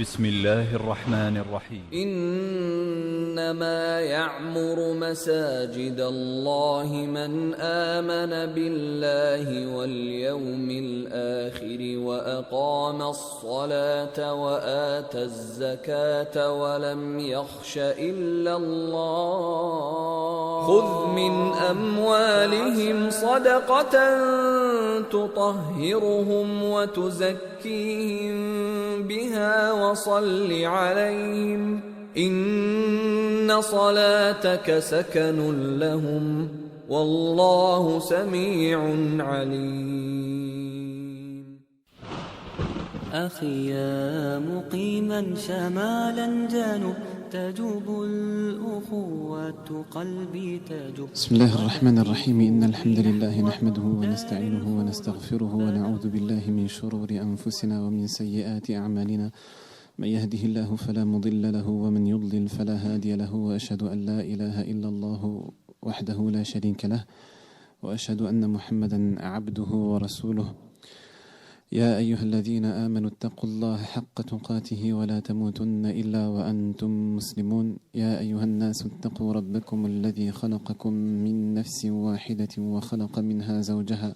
بسم الله الرحمن الرحيم إنما يعمر مساجد الله من آمن بالله واليوم الآخر وأقام الصلاة وآتى الزكاة ولم يخش إلا الله خذ من أموالهم صدقة تطهرهم وتزكيهم بها وصل عليهم إن صلاتك سكن لهم والله سميع عليم. أخي يا مقيما شمالا جنوب تجوب الأخوة قلبي تجوب. بسم الله الرحمن الرحيم. إن الحمد لله نحمده ونستعينه ونستغفره ونعوذ بالله من شرور أنفسنا ومن سيئات أعمالنا. من يهده الله فلا مضل له ومن يضلل فلا هادي له وأشهد أن لا إله إلا الله وحده لا شريك له وأشهد أن محمدا عبده ورسوله. يا أيها الذين آمنوا اتقوا الله حق تقاته ولا تموتن إلا وأنتم مسلمون. يا أيها الناس اتقوا ربكم الذي خلقكم من نفس واحدة وخلق منها زوجها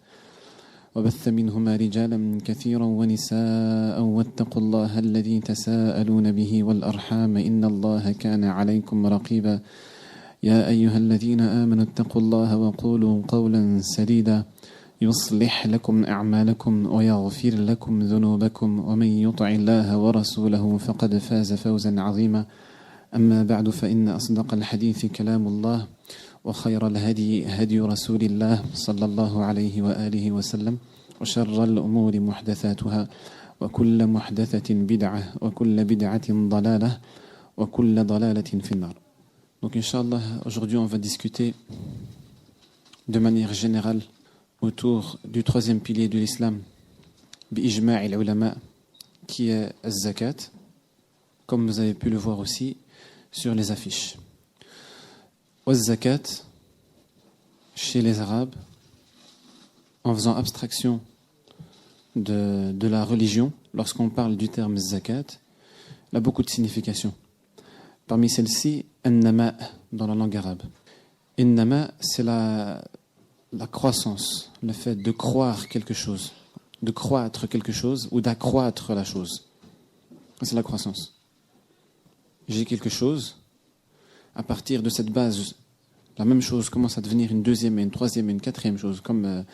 وبث منهما رجالا كثيرا ونساء واتقوا الله الذي تساءلون به والأرحام إن الله كان عليكم رقيبا. يا أيها الذين آمنوا اتقوا الله وقولوا قولا سديدا يصلح لكم أعمالكم ويغفر لكم ذنوبكم ومن يطع الله ورسوله فقد فاز فوزا عظيما. أما بعد فإن أصدق الحديث كلام الله وخير الهدي هدي رسول الله صلى الله عليه وآله وسلم وشر الأمور محدثاتها وكل محدثة بدعة وكل بدعة ضلالة وكل ضلالة في النار. Donc Inch'Allah, aujourd'hui on va discuter de manière générale autour du troisième pilier de l'islam, bi-ijma' al-ulama, qui est az-zakat, comme vous avez pu le voir aussi sur les affiches. Az-zakat, chez les Arabes, en faisant abstraction de la religion, lorsqu'on parle du terme zakat, il a beaucoup de significations. Parmi celles-ci, an-nama dans la langue arabe. An-nama, c'est la croissance, le fait de croire quelque chose, de croître quelque chose ou d'accroître la chose. C'est la croissance. J'ai quelque chose, à partir de cette base, la même chose commence à devenir une deuxième, une troisième, une quatrième chose, comme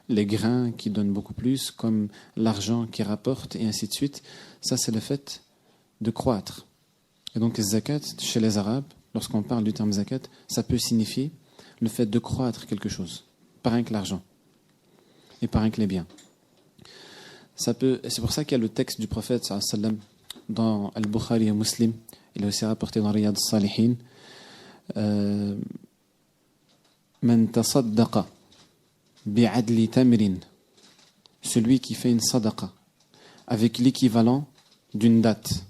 les grains qui donnent beaucoup plus, comme l'argent qui rapporte, et ainsi de suite. Ça, c'est le fait de croître. Et donc, zakat, chez les Arabes, lorsqu'on parle du terme zakat, ça peut signifier le fait de croître quelque chose. Pas rien que l'argent et pas rien que les biens. C'est pour ça qu'il y a le texte du prophète sallallahu alayhi wa sallam dans Al-Bukhari et Muslim. Il est aussi rapporté dans Riyad al-Salihin. Man tasaddaqa bi'adli tamrin, celui qui fait une sadaqa avec l'équivalent d'une date,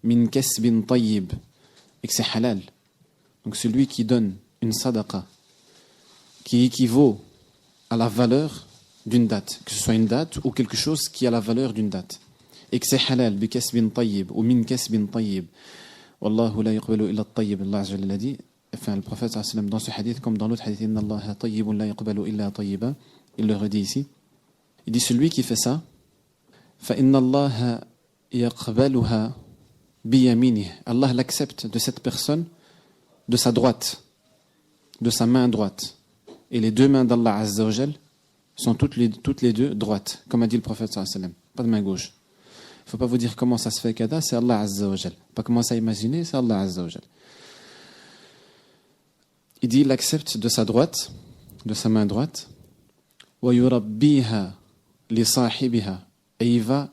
min kasbin tayyib, et que c'est halal. Donc celui qui donne une sadaqa qui équivaut à la valeur d'une date, que ce soit une date ou quelque chose qui a la valeur d'une date, et que c'est halal, bi kasbin tayyib ou min kasbin tayyib. Wallahu la yaqbalu illa at-tayyib, Allah Azza wa Jalla dit. Enfin, le prophète sallallahu alayhi wa sallam, dans ce hadith, comme dans l'autre hadith, inna Allah tayyibun la yaqbalu illa tayyiba, il le redit ici. Il dit celui qui fait ça, fa inna Allah yaqbaluha bi yaminih, Allah l'accepte de cette personne de sa droite, de sa main droite. Et les deux mains d'Allah Azza wa Jal sont toutes les deux droites, comme a dit le prophète sallallahu alayhi wa sallam. Pas de main gauche. Il ne faut pas vous dire comment ça se fait kada, c'est Allah Azza wa Jal. Pas commencer à imaginer, c'est Allah Azza wa Jal. Il dit, il accepte de sa droite, de sa main droite, wa yurabbiha li sahibiha, et il va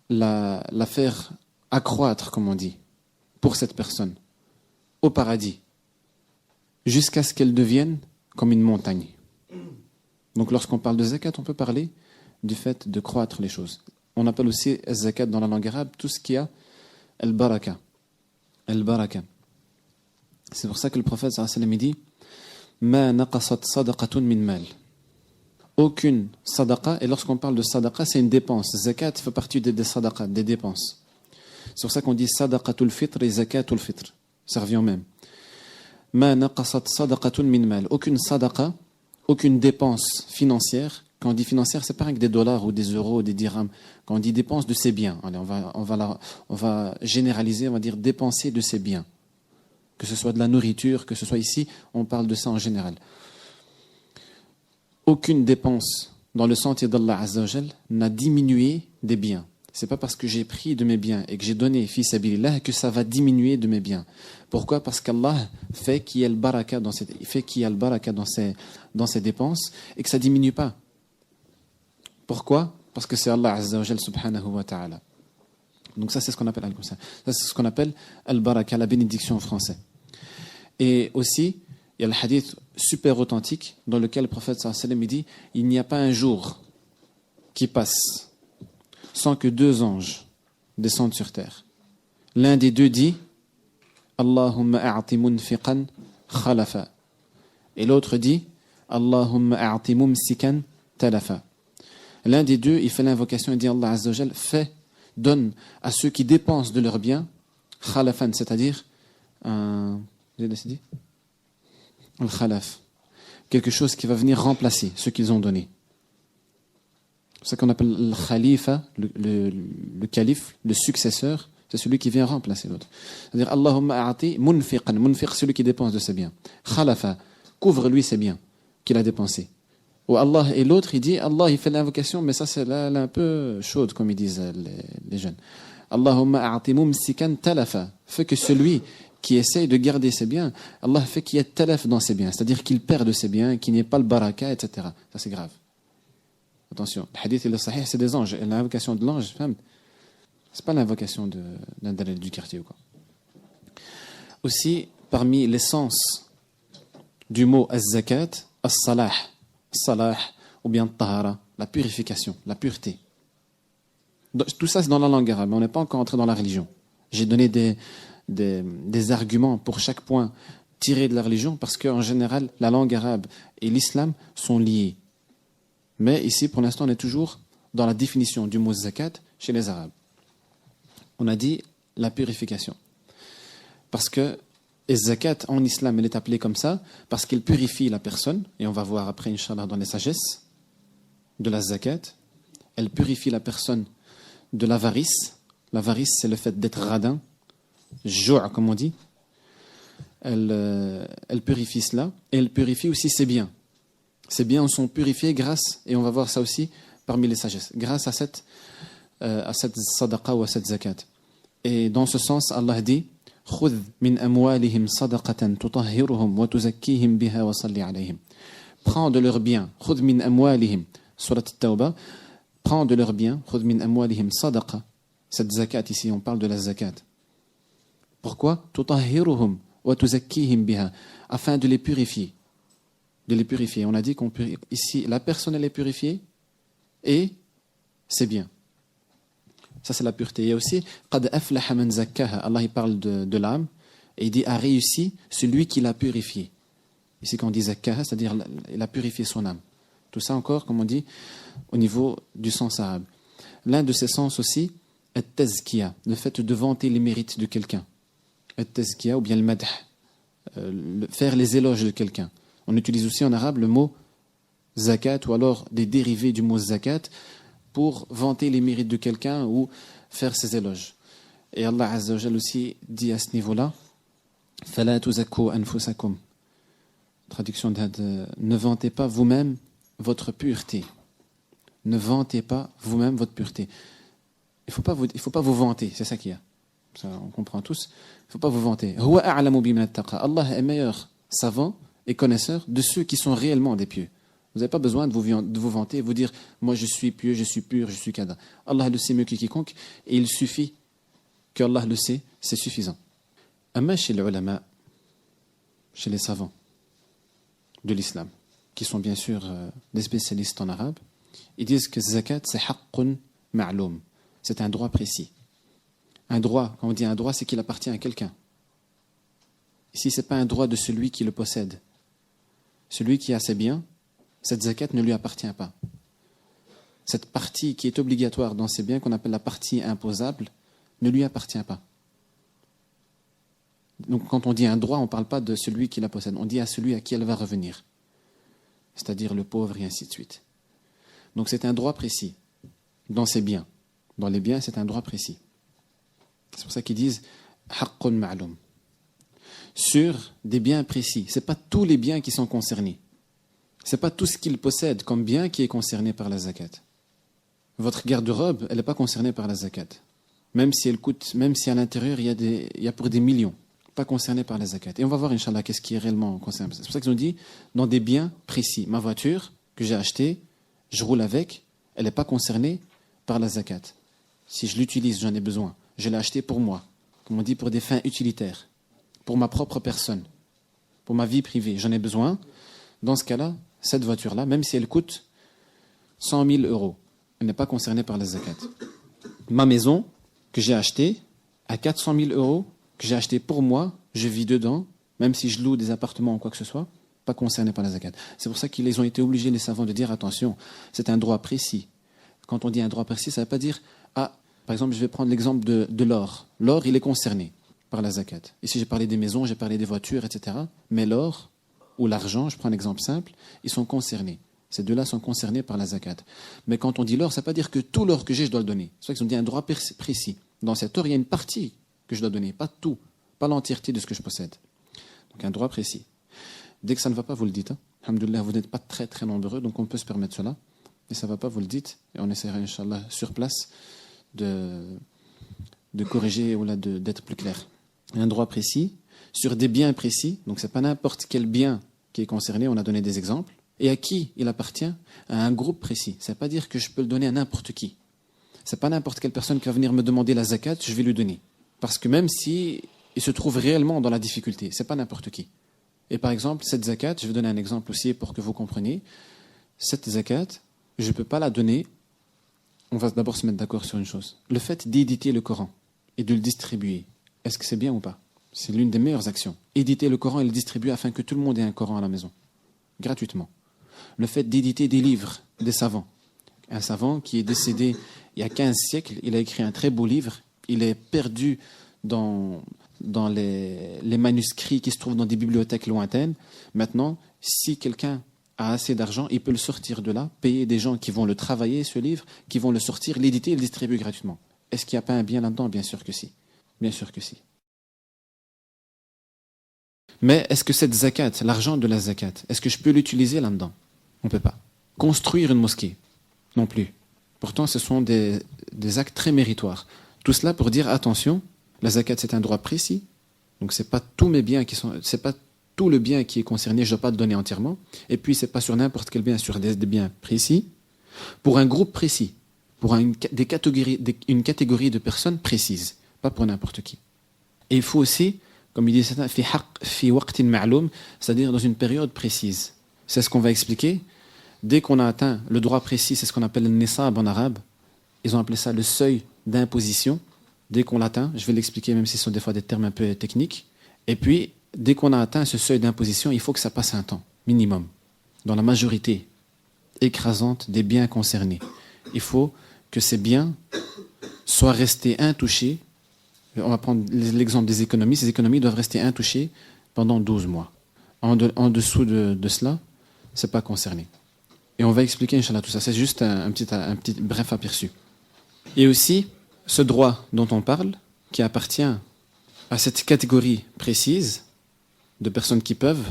la faire accroître, comme on dit, pour cette personne, au paradis, jusqu'à ce qu'elle devienne comme une montagne. Donc lorsqu'on parle de zakat, on peut parler du fait de croître les choses. On appelle aussi zakat dans la langue arabe tout ce qui a al-baraka. Al-baraka. C'est pour ça que le prophète sallallahu alayhi wa sallam dit ma naqasat sadaqatun min mal. Aucune sadaqa, et lorsqu'on parle de sadaqa, c'est une dépense. Zakat fait partie des sadaqas, des dépenses. C'est pour ça qu'on dit sadaqatul fitr et zakatul fitr. Ça revient au même. Ma naqasat sadaqatun min mal. Aucune sadaqa, aucune dépense financière. Quand on dit financière, c'est pas avec des dollars ou des euros ou des dirhams. Quand on dit dépense de ses biens, allez, on va généraliser, on va dire dépenser de ses biens. Que ce soit de la nourriture, que ce soit ici, on parle de ça en général. Aucune dépense dans le sentier d'Allah Azza wa Jal n'a diminué des biens. C'est pas parce que j'ai pris de mes biens et que j'ai donné fi sabilillah que ça va diminuer de mes biens. Pourquoi? Parce qu'Allah fait qu'il y ait le baraka dans ces dépenses et que ça diminue pas. Pourquoi? Parce que c'est Allah Azza wa Jal subhanahu wa ta'ala. Donc ça c'est ce qu'on appelle ça c'est ce qu'on appelle al-baraka, la bénédiction en français. Et aussi, il y a le hadith super authentique dans lequel le prophète sallallahu alayhi wa sallam dit il n'y a pas un jour qui passe sans que 2 anges descendent sur terre. L'un des deux dit Allahumma a'ti munfiqan khalafa. Et l'autre dit Allahumma a'ti mumsikan talafa. L'un des deux, il fait l'invocation et dit Allah Azza wa Jal donne à ceux qui dépensent de leurs biens khalafan, c'est-à-dire vous avez décidé al-khalaf, quelque chose qui va venir remplacer ce qu'ils ont donné. C'est ce qu'on appelle le khalifa, le calife, le successeur, c'est celui qui vient remplacer l'autre. C'est-à-dire Allahumma a'ati munfiqan, munfiq, celui qui dépense de ses biens. Khalafa, couvre-lui ses biens qu'il a dépensés. Ou Allah, et l'autre, il dit, Allah, il fait l'invocation, mais ça c'est là un peu chaude, comme ils disent les jeunes. Allahumma a'ati mumsikan talafa, fait que celui qui essaye de garder ses biens, Allah fait qu'il y ait talaf dans ses biens, c'est-à-dire qu'il perde ses biens, qu'il n'y ait pas le baraka, etc. Ça c'est grave. Attention, le hadith et le sahih, c'est des anges. Et l'invocation de l'ange, c'est pas l'invocation d'un dalil du quartier ou quoi. Aussi, parmi l'essence du mot az-zakat, as-salah, ou bien tahara, la purification, la pureté. Tout ça, c'est dans la langue arabe, mais on n'est pas encore entré dans la religion. J'ai donné des arguments pour chaque point tiré de la religion, parce qu'en général, la langue arabe et l'islam sont liés. Mais ici, pour l'instant, on est toujours dans la définition du mot zakat chez les Arabes. On a dit la purification. Parce que zakat en islam, elle est appelée comme ça, parce qu'elle purifie la personne, et on va voir après, Inch'Allah, dans les sagesses de la zakat. Elle purifie la personne de l'avarice. L'avarice, c'est le fait d'être radin, jou', comme on dit. Elle purifie cela, et elle purifie aussi ses biens. Ces biens sont purifiés grâce, et on va voir ça aussi parmi les sagesses, grâce à cette sadaqa ou à cette zakat. Et dans ce sens, Allah dit خُذْ مِنْ أَمْوَالِهِمْ صَدَقَةً تُطَهِّرُهُمْ وَتُزَكِّيهِمْ بِهَا وَصَلِّ عَلَيْهِمْ. Prends de leurs biens, خُذْ مِنْ أَمْوَالِهِمْ, Surat At-Tawbah, prends de leurs biens, خُذْ مِنْ أَمْوَالِهِمْ صَدَقَةً. Cette zakat ici, on parle de la zakat. Pourquoi? تُطَهِّرُهُمْ وَتُزَكِّيهِمْ بِهَا, afin de les purifier. De les purifier. On a dit qu'on purifie. Ici, la personne, elle est purifiée et c'est bien. Ça, c'est la pureté. Il y a aussi قَدْ أَفْلَحَ مَنْ زَكَّاهَا. Allah, il parle de l'âme et il dit a réussi celui qui l'a purifié. Ici, quand on dit zakkaha, c'est-à-dire il a purifié son âme. Tout ça encore, comme on dit, au niveau du sens arabe. L'un de ces sens aussi, at-tazkiya, le fait de vanter les mérites de quelqu'un. At-tazkiya ou bien le madh, faire les éloges de quelqu'un. On utilise aussi en arabe le mot zakat ou alors des dérivés du mot zakat pour vanter les mérites de quelqu'un ou faire ses éloges. Et Allah Azza wa Jal aussi dit à ce niveau-là فَلَا تُزَكُّوا أَنفُسَكُمْ. Traduction de ne vantez pas vous-même votre pureté. Ne vantez pas vous-même votre pureté. Il faut pas vous vanter, c'est ça qu'il y a. Ça, on comprend tous. Il ne faut pas vous vanter. هُوَ أَعْلَمُ بِمَنِ اتَّقَى. Allah est meilleur savant et connaisseur de ceux qui sont réellement des pieux. Vous n'avez pas besoin de vous vanter et vous dire moi je suis pieux, je suis pur, je suis kada. Allah le sait mieux que quiconque et il suffit que Allah le sait, c'est suffisant. Amma chez les ulama, chez les savants de l'islam, qui sont bien sûr des spécialistes en arabe, ils disent que zakat c'est haqqun ma'loum, c'est un droit précis. Un droit, quand on dit un droit, c'est qu'il appartient à quelqu'un. Ici, ce n'est pas un droit de celui qui le possède. Celui qui a ses biens, cette zakat ne lui appartient pas. Cette partie qui est obligatoire dans ses biens, qu'on appelle la partie imposable, ne lui appartient pas. Donc quand on dit un droit, on ne parle pas de celui qui la possède, on dit à celui à qui elle va revenir, c'est-à-dire le pauvre et ainsi de suite. Donc c'est un droit précis dans ses biens. Dans les biens, c'est un droit précis. C'est pour ça qu'ils disent « haqqun ma'loum » sur des biens précis. Ce n'est pas tous les biens qui sont concernés. Ce n'est pas tout ce qu'il possède comme bien qui est concerné par la zakat. Votre garde-robe, elle n'est pas concernée par la zakat. Même si elle coûte, même si à l'intérieur, il y a pour des millions, pas concernée par la zakat. Et on va voir, Inch'Allah, qu'est-ce qui est réellement concerné. C'est pour ça qu'ils ont dit, dans des biens précis. Ma voiture que j'ai achetée, je roule avec, elle n'est pas concernée par la zakat. Si je l'utilise, j'en ai besoin. Je l'ai achetée pour moi, comme on dit, pour des fins utilitaires, pour ma propre personne, pour ma vie privée. J'en ai besoin. Dans ce cas-là, cette voiture-là, même si elle coûte 100 000 €, elle n'est pas concernée par la zakat. Ma maison que j'ai achetée à 400 000 €, que j'ai achetée pour moi, je vis dedans, même si je loue des appartements ou quoi que ce soit, pas concernée par la zakat. C'est pour ça qu'ils ont été obligés, les savants, de dire attention, c'est un droit précis. Quand on dit un droit précis, ça ne veut pas dire, par exemple, je vais prendre l'exemple de l'or. L'or, il est concerné par la zakat. Ici, j'ai parlé des maisons, j'ai parlé des voitures, etc. Mais l'or ou l'argent, je prends un exemple simple, ils sont concernés. Ces deux-là sont concernés par la zakat. Mais quand on dit l'or, ça ne veut pas dire que tout l'or que j'ai, je dois le donner. C'est pour ça qu'ils ont dit un droit précis. Dans cet or, il y a une partie que je dois donner, pas tout, pas l'entièreté de ce que je possède. Donc un droit précis. Dès que ça ne va pas, vous le dites. Alhamdoulilah, vous n'êtes pas très très nombreux, donc on peut se permettre cela. Et ça ne va pas, vous le dites. Et on essaiera, Inch'Allah, sur place, de corriger ou d'être plus clair. Un droit précis, sur des biens précis. Donc ce n'est pas n'importe quel bien qui est concerné, on a donné des exemples. Et à qui il appartient? À un groupe précis. Ça ne veut pas dire que je peux le donner à n'importe qui. Ce n'est pas n'importe quelle personne qui va venir me demander la zakat, je vais lui donner. Parce que même si il se trouve réellement dans la difficulté, ce n'est pas n'importe qui. Et par exemple, cette zakat, je vais donner un exemple aussi pour que vous compreniez. Cette zakat, je ne peux pas la donner. On va d'abord se mettre d'accord sur une chose. Le fait d'éditer le Coran et de le distribuer, est-ce que c'est bien ou pas? C'est l'une des meilleures actions. Éditer le Coran et le distribuer afin que tout le monde ait un Coran à la maison, gratuitement. Le fait d'éditer des livres des savants. Un savant qui est décédé il y a 15 siècles, il a écrit un très beau livre. Il est perdu dans les manuscrits qui se trouvent dans des bibliothèques lointaines. Maintenant, si quelqu'un a assez d'argent, il peut le sortir de là, payer des gens qui vont le travailler, ce livre, qui vont le sortir, l'éditer et le distribuer gratuitement. Est-ce qu'il n'y a pas un bien là-dedans? Bien sûr que si. Bien sûr que si. Mais est-ce que cette zakat, l'argent de la zakat, est-ce que je peux l'utiliser là-dedans? On ne peut pas. Construire une mosquée? Non plus. Pourtant, ce sont des actes très méritoires. Tout cela pour dire, attention, la zakat, c'est un droit précis. Donc, ce n'est pas tous mes biens c'est pas tout le bien qui est concerné, je ne dois pas le donner entièrement. Et puis, ce n'est pas sur n'importe quel bien, sur des biens précis, pour un groupe précis, pour une catégorie de personnes précises, pas pour n'importe qui. Et il faut aussi, comme il dit, c'est-à-dire dans une période précise. C'est ce qu'on va expliquer. Dès qu'on a atteint le droit précis, c'est ce qu'on appelle le nisab en arabe. Ils ont appelé ça le seuil d'imposition. Dès qu'on l'atteint, je vais l'expliquer même si ce sont des fois des termes un peu techniques. Et puis, dès qu'on a atteint ce seuil d'imposition, il faut que ça passe un temps, minimum. Dans la majorité écrasante des biens concernés, il faut que ces biens soient restés intouchés. On va prendre l'exemple des économies. Ces économies doivent rester intouchées pendant 12 mois. En dessous de cela, ce n'est pas concerné. Et on va expliquer, Inch'Allah, tout ça. C'est juste un petit bref aperçu. Et aussi, ce droit dont on parle, qui appartient à cette catégorie précise de personnes qui peuvent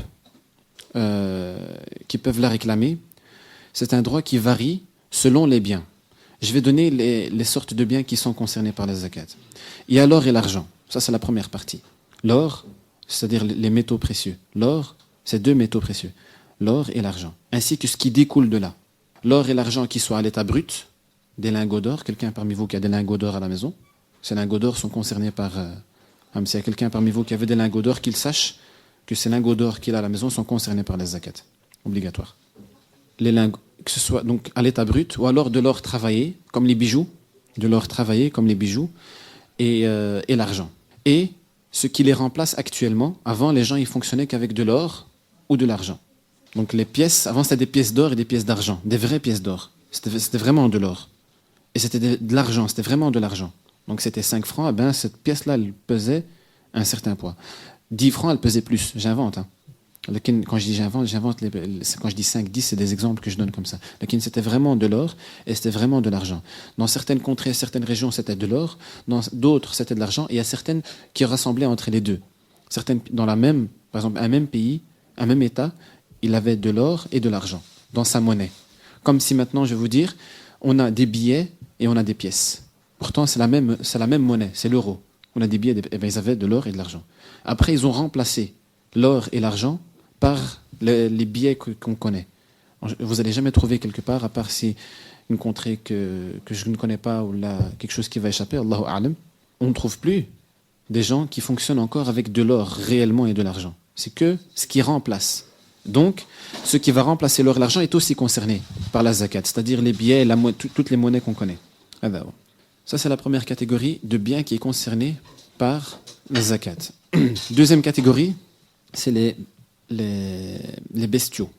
la réclamer, c'est un droit qui varie selon les biens. Je vais donner les sortes de biens qui sont concernés par la zakat. Il y a l'or et l'argent. Ça, c'est la première partie. L'or, c'est-à-dire les métaux précieux. L'or, c'est deux métaux précieux. L'or et l'argent. Ainsi que ce qui découle de là. L'or et l'argent qui soient à l'état brut, des lingots d'or. Quelqu'un parmi vous qui a des lingots d'or à la maison? Ces lingots d'or sont concernés par... s'il y a quelqu'un parmi vous qui avait des lingots d'or, qu'il sache que ces lingots d'or qu'il a à la maison sont concernés par la zakat. Obligatoire. Les lingots, que ce soit donc à l'état brut, ou alors de l'or travaillé, comme les bijoux. De l'or travaillé, comme les bijoux. Et l'argent. Et ce qui les remplace actuellement, avant, les gens ils fonctionnaient qu'avec de l'or ou de l'argent. Donc les pièces, avant c'était des pièces d'or et des pièces d'argent, des vraies pièces d'or. C'était vraiment de l'or. Et c'était de l'argent, c'était vraiment de l'argent. Donc c'était 5 francs, cette pièce-là, elle pesait un certain poids. 10 francs, elle pesait plus. J'invente. Quand je dis j'invente, quand je dis 5, 10, c'est des exemples que je donne comme ça. C'était vraiment de l'or et c'était vraiment de l'argent. Dans certaines contrées, certaines régions, c'était de l'or. Dans d'autres, c'était de l'argent. Et il y a certaines qui ressemblaient entre les deux. Certaines, par exemple, un même pays, un même État, il avait de l'or et de l'argent dans sa monnaie. Comme si maintenant, je vais vous dire, on a des billets et on a des pièces. Pourtant, c'est la même monnaie, c'est l'euro. On a des billets, ils avaient de l'or et de l'argent. Après, ils ont remplacé l'or et l'argent par les billets qu'on connaît. Vous n'allez jamais trouver quelque part, à part si une contrée que je ne connais pas ou là, quelque chose qui va échapper, Allahu A'lam, on ne trouve plus des gens qui fonctionnent encore avec de l'or réellement et de l'argent. C'est que ce qui remplace. Donc, ce qui va remplacer l'or et l'argent est aussi concerné par la zakat, c'est-à-dire les billets et toutes les monnaies qu'on connaît. Ça, c'est la première catégorie de biens qui est concernée par la zakat. Deuxième catégorie, c'est les bestiaux.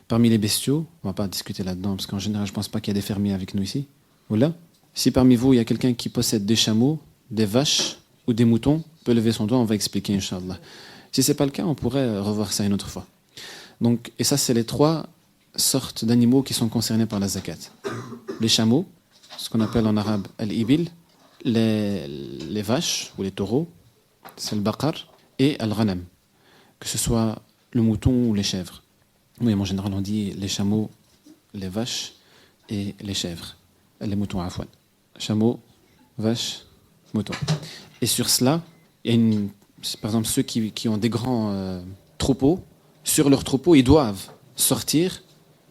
Parmi les bestiaux, on ne va pas discuter là-dedans, parce qu'en général, je ne pense pas qu'il y a des fermiers avec nous ici. Voilà. Si parmi vous, il y a quelqu'un qui possède des chameaux, des vaches ou des moutons, peut lever son doigt, on va expliquer, Inch'Allah. Si ce n'est pas le cas, on pourrait revoir ça une autre fois. Donc, et ça, c'est les 3 sortes d'animaux qui sont concernés par la zakat. Les chameaux, ce qu'on appelle en arabe al-ibil, les vaches ou les taureaux, c'est le baqar, et al-ghanam, que ce soit le mouton ou les chèvres. Oui, en général, on dit les chameaux, les vaches et les chèvres. Les moutons, afwan. Chameaux, vaches, moutons. Et sur cela, il y a par exemple ceux qui ont des grands troupeaux, sur leurs troupeaux, ils doivent sortir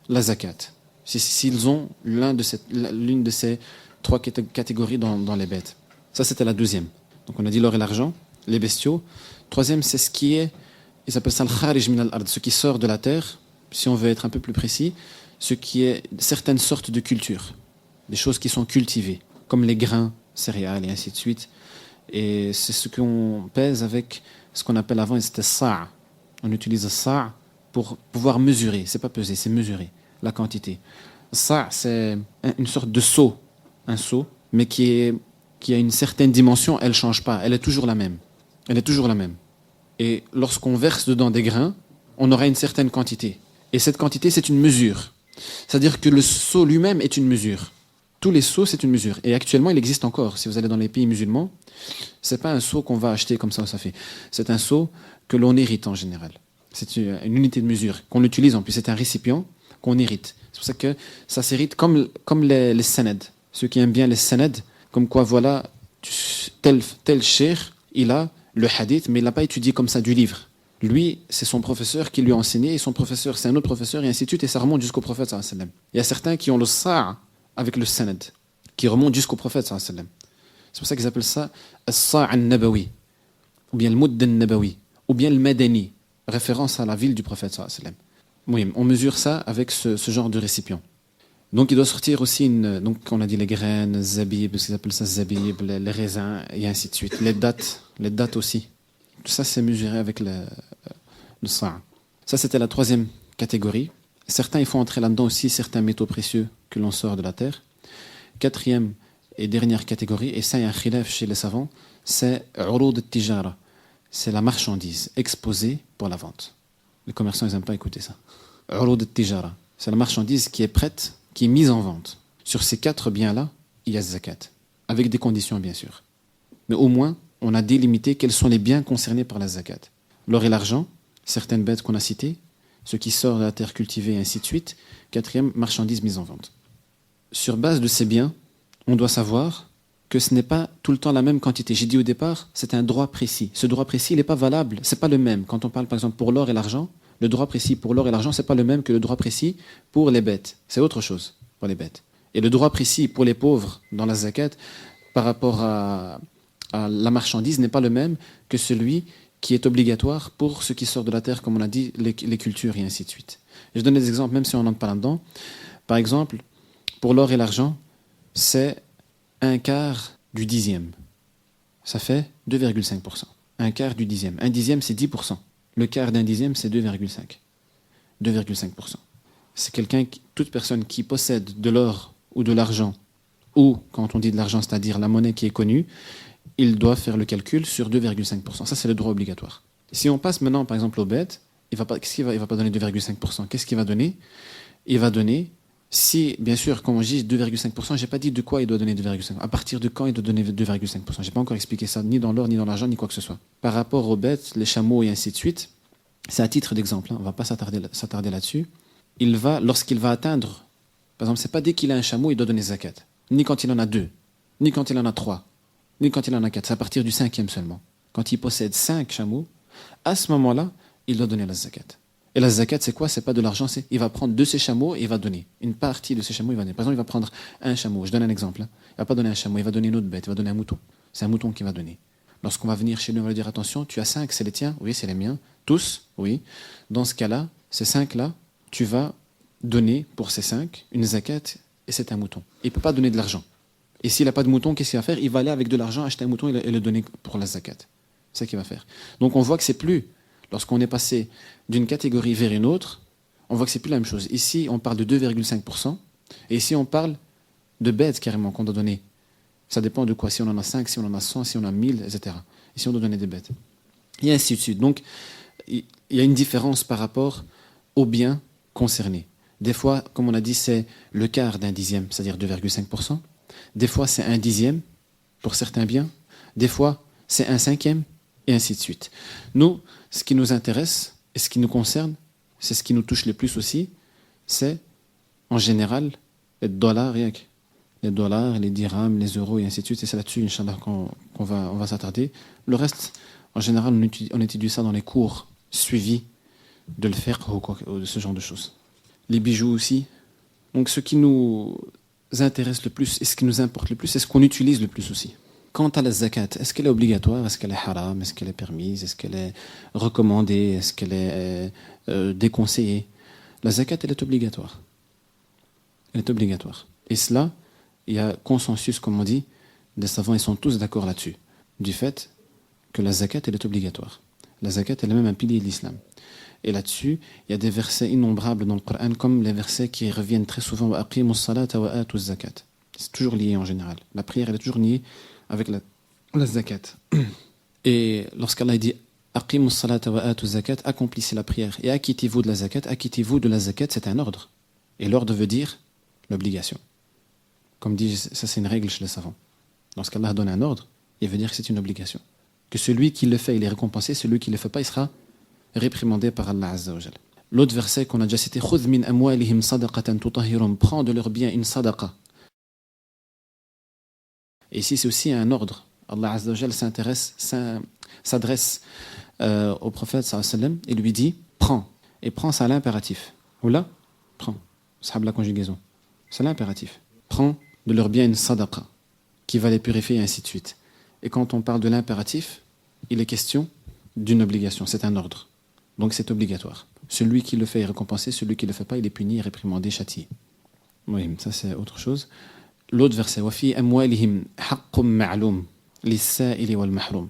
la zakat. S'ils ont l'une de ces 3 catégories dans les bêtes. Ça, c'était la deuxième. Donc, on a dit l'or et l'argent, les bestiaux. Troisième, c'est ce qui est, ils appellent ça le kharij min al-ard, ce qui sort de la terre, si on veut être un peu plus précis, ce qui est certaines sortes de cultures, des choses qui sont cultivées, comme les grains, céréales et ainsi de suite. Et c'est ce qu'on pèse avec ce qu'on appelle avant, c'était sa'. On utilise sa' pour pouvoir mesurer, c'est pas peser, c'est mesurer la quantité. Sa', c'est une sorte de seau, un seau, mais qui a une certaine dimension, elle ne change pas, elle est toujours la même. Elle est toujours la même. Et lorsqu'on verse dedans des grains, on aura une certaine quantité. Et cette quantité, c'est une mesure. C'est-à-dire que le seau lui-même est une mesure. Tous les seaux, c'est une mesure. Et actuellement, il existe encore. Si vous allez dans les pays musulmans, ce n'est pas un seau qu'on va acheter comme ça. C'est un seau que l'on hérite en général. C'est une unité de mesure qu'on utilise en plus. C'est un récipient qu'on hérite. C'est pour ça que ça s'hérite comme les sanad. Ceux qui aiment bien les sanad, comme quoi, voilà, tel cheikh, il a le hadith, mais il n'a pas étudié comme ça du livre. Lui, c'est son professeur qui lui a enseigné, et son professeur, c'est un autre professeur, et ainsi de suite, et ça remonte jusqu'au prophète sallallahu alayhi wa sallam. Il y a certains qui ont le sa' avec le sanad, qui remonte jusqu'au prophète sallallahu alayhi wa sallam. C'est pour ça qu'ils appellent ça as-sa' an-nabawi, ou bien le mudd an-nabawi, ou bien le madani, référence à la ville du prophète sallallahu alayhi wa sallam. Oui, on mesure ça avec ce genre de récipient. Donc il doit sortir aussi donc on a dit les graines, le zabib, ce qu'ils appellent ça zabib, les raisins, et ainsi de suite. Les dates aussi. Tout ça, c'est mesuré avec le sa'. Ça, c'était la 3e catégorie. Certains, il faut entrer là-dedans aussi certains métaux précieux que l'on sort de la terre. 4e et dernière catégorie, et ça, il y a un khilaf chez les savants, c'est urud al-tijara. C'est la marchandise exposée pour la vente. Les commerçants, ils n'aiment pas écouter ça. Urud al-tijara. C'est la marchandise qui est prête, qui est mise en vente. Sur ces 4 biens-là, il y a zakat. Avec des conditions, bien sûr. Mais au moins, on a délimité quels sont les biens concernés par la zakat. L'or et l'argent, certaines bêtes qu'on a citées, ce qui sort de la terre cultivée, et ainsi de suite. 4e, marchandises mises en vente. Sur base de ces biens, on doit savoir que ce n'est pas tout le temps la même quantité. J'ai dit au départ, c'est un droit précis. Ce droit précis, il n'est pas valable, ce n'est pas le même. Quand on parle par exemple pour l'or et l'argent, le droit précis pour l'or et l'argent, ce n'est pas le même que le droit précis pour les bêtes. C'est autre chose pour les bêtes. Et le droit précis pour les pauvres dans la zakat, par rapport à la marchandise, n'est pas le même que celui qui est obligatoire pour ce qui sort de la terre, comme on a dit, les cultures et ainsi de suite. Et je donne des exemples, même si on n'entre pas là-dedans. Par exemple, pour l'or et l'argent, c'est 1/4 du dixième. Ça fait 2,5%. 1/4 du dixième. Un dixième, c'est 10%. Le quart d'un dixième, c'est 2,5. 2,5%. C'est toute personne qui possède de l'or ou de l'argent ou quand on dit de l'argent, c'est-à-dire la monnaie qui est connue, il doit faire le calcul sur 2,5%. Ça, c'est le droit obligatoire. Si on passe maintenant, par exemple, au bête, il va pas donner 2,5%. Qu'est-ce qu'il va donner? Il va donner, si, bien sûr, quand on dit 2,5%, je n'ai pas dit de quoi il doit donner 2,5%. À partir de quand il doit donner 2,5%. Je n'ai pas encore expliqué ça, ni dans l'or, ni dans l'argent, ni quoi que ce soit. Par rapport aux bêtes, les chameaux et ainsi de suite, c'est à titre d'exemple, on ne va pas s'attarder là-dessus. Lorsqu'il va atteindre, par exemple, ce n'est pas dès qu'il a un chameau, il doit donner zakat. Ni quand il en a 2, ni quand il en a 3, ni quand il en a 4. C'est à partir du 5e seulement. Quand il possède 5 chameaux, à ce moment-là, il doit donner la zakat. Et la zakat, c'est quoi? C'est pas de l'argent, il va prendre de ses chameaux et il va donner. Une partie de ses chameaux, il va donner. Par exemple, il va prendre un chameau. Je donne un exemple. Il ne va pas donner un chameau, il va donner une autre bête, il va donner un mouton. C'est un mouton qu'il va donner. Lorsqu'on va venir chez lui, on va lui dire attention, tu as 5, c'est les tiens? Oui, c'est les miens. Tous? Oui. Dans ce cas-là, ces 5-là, tu vas donner pour ces 5 une zakat et c'est un mouton. Il ne peut pas donner de l'argent. Et s'il n'a pas de mouton, qu'est-ce qu'il va faire? Il va aller avec de l'argent, acheter un mouton et le donner pour la zakat. C'est ça qu'il va faire. Donc on voit que c'est plus, lorsqu'on est passé d'une catégorie vers une autre, on voit que c'est plus la même chose. Ici, on parle de 2,5%, et ici, on parle de bêtes carrément qu'on doit donner. Ça dépend de quoi, si on en a 5, si on en a 100, si on en a 1000, etc. Ici, on doit donner des bêtes. Et ainsi de suite. Donc, il y a une différence par rapport aux biens concernés. Des fois, comme on a dit, c'est le quart d'un dixième, c'est-à-dire 2,5%. Des fois, c'est un dixième pour certains biens. Des fois, c'est un cinquième, et ainsi de suite. Nous, ce qui nous intéresse et ce qui nous concerne, c'est ce qui nous touche le plus aussi, c'est en général les dollars, rien que les dollars, les dirhams, les euros et ainsi de suite. Et c'est là-dessus, Inch'Allah, qu'on va s'attarder. Le reste, en général, on étudie ça dans les cours suivis de le faire ou de ce genre de choses. Les bijoux aussi. Donc ce qui nous intéresse le plus et ce qui nous importe le plus, c'est ce qu'on utilise le plus aussi. Quant à la zakat, est-ce qu'elle est obligatoire? Est-ce qu'elle est haram? Est-ce qu'elle est permise? Est-ce qu'elle est recommandée? Est-ce qu'elle est déconseillée? La zakat, elle est obligatoire. Elle est obligatoire. Et cela, il y a consensus, comme on dit, des savants, ils sont tous d'accord là-dessus, du fait que la zakat, elle est obligatoire. La zakat, elle est même un pilier de l'islam. Et là-dessus, il y a des versets innombrables dans le Coran, comme les versets qui reviennent très souvent. Wa aqimus salata wa atuz zakat. C'est toujours lié en général. La prière, elle est toujours liée avec la zakat. Et lorsqu'Allah dit aqimus salata wa atuz zakat, accomplissez la prière et acquittez-vous de la zakat. Acquittez-vous de la zakat, c'est un ordre. Et l'ordre veut dire l'obligation. Comme dit, ça c'est une règle chez les savants. Lorsqu'Allah donne un ordre, il veut dire que c'est une obligation. Que celui qui le fait, il est récompensé, celui qui ne le fait pas, il sera réprimandé par Allah Azza wa Jal. L'autre verset qu'on a déjà cité, khudh min amwalihim sadaqatan tutahhirum, prends de leurs biens une sadaqa. Et ici c'est aussi un ordre. Allah Azza wa Jal s'adresse au prophète sallallahu alayhi wa sallam et lui dit prends. Et prends, ça à l'impératif. Ou là, prends. Sahab la conjugaison. C'est l'impératif. Prends de leurs biens une sadaqa qui va les purifier et ainsi de suite. Et quand on parle de l'impératif, il est question d'une obligation, c'est un ordre. Donc c'est obligatoire. Celui qui le fait est récompensé, celui qui ne le fait pas, il est puni, réprimandé, châtié. Oui, ça c'est autre chose. L'autre verset, وَفِي أَمْوَالِهِمْ حَقٌّ مَعْلُومٌ لِلسَّائِلِ وَالْمَحْرُومِ.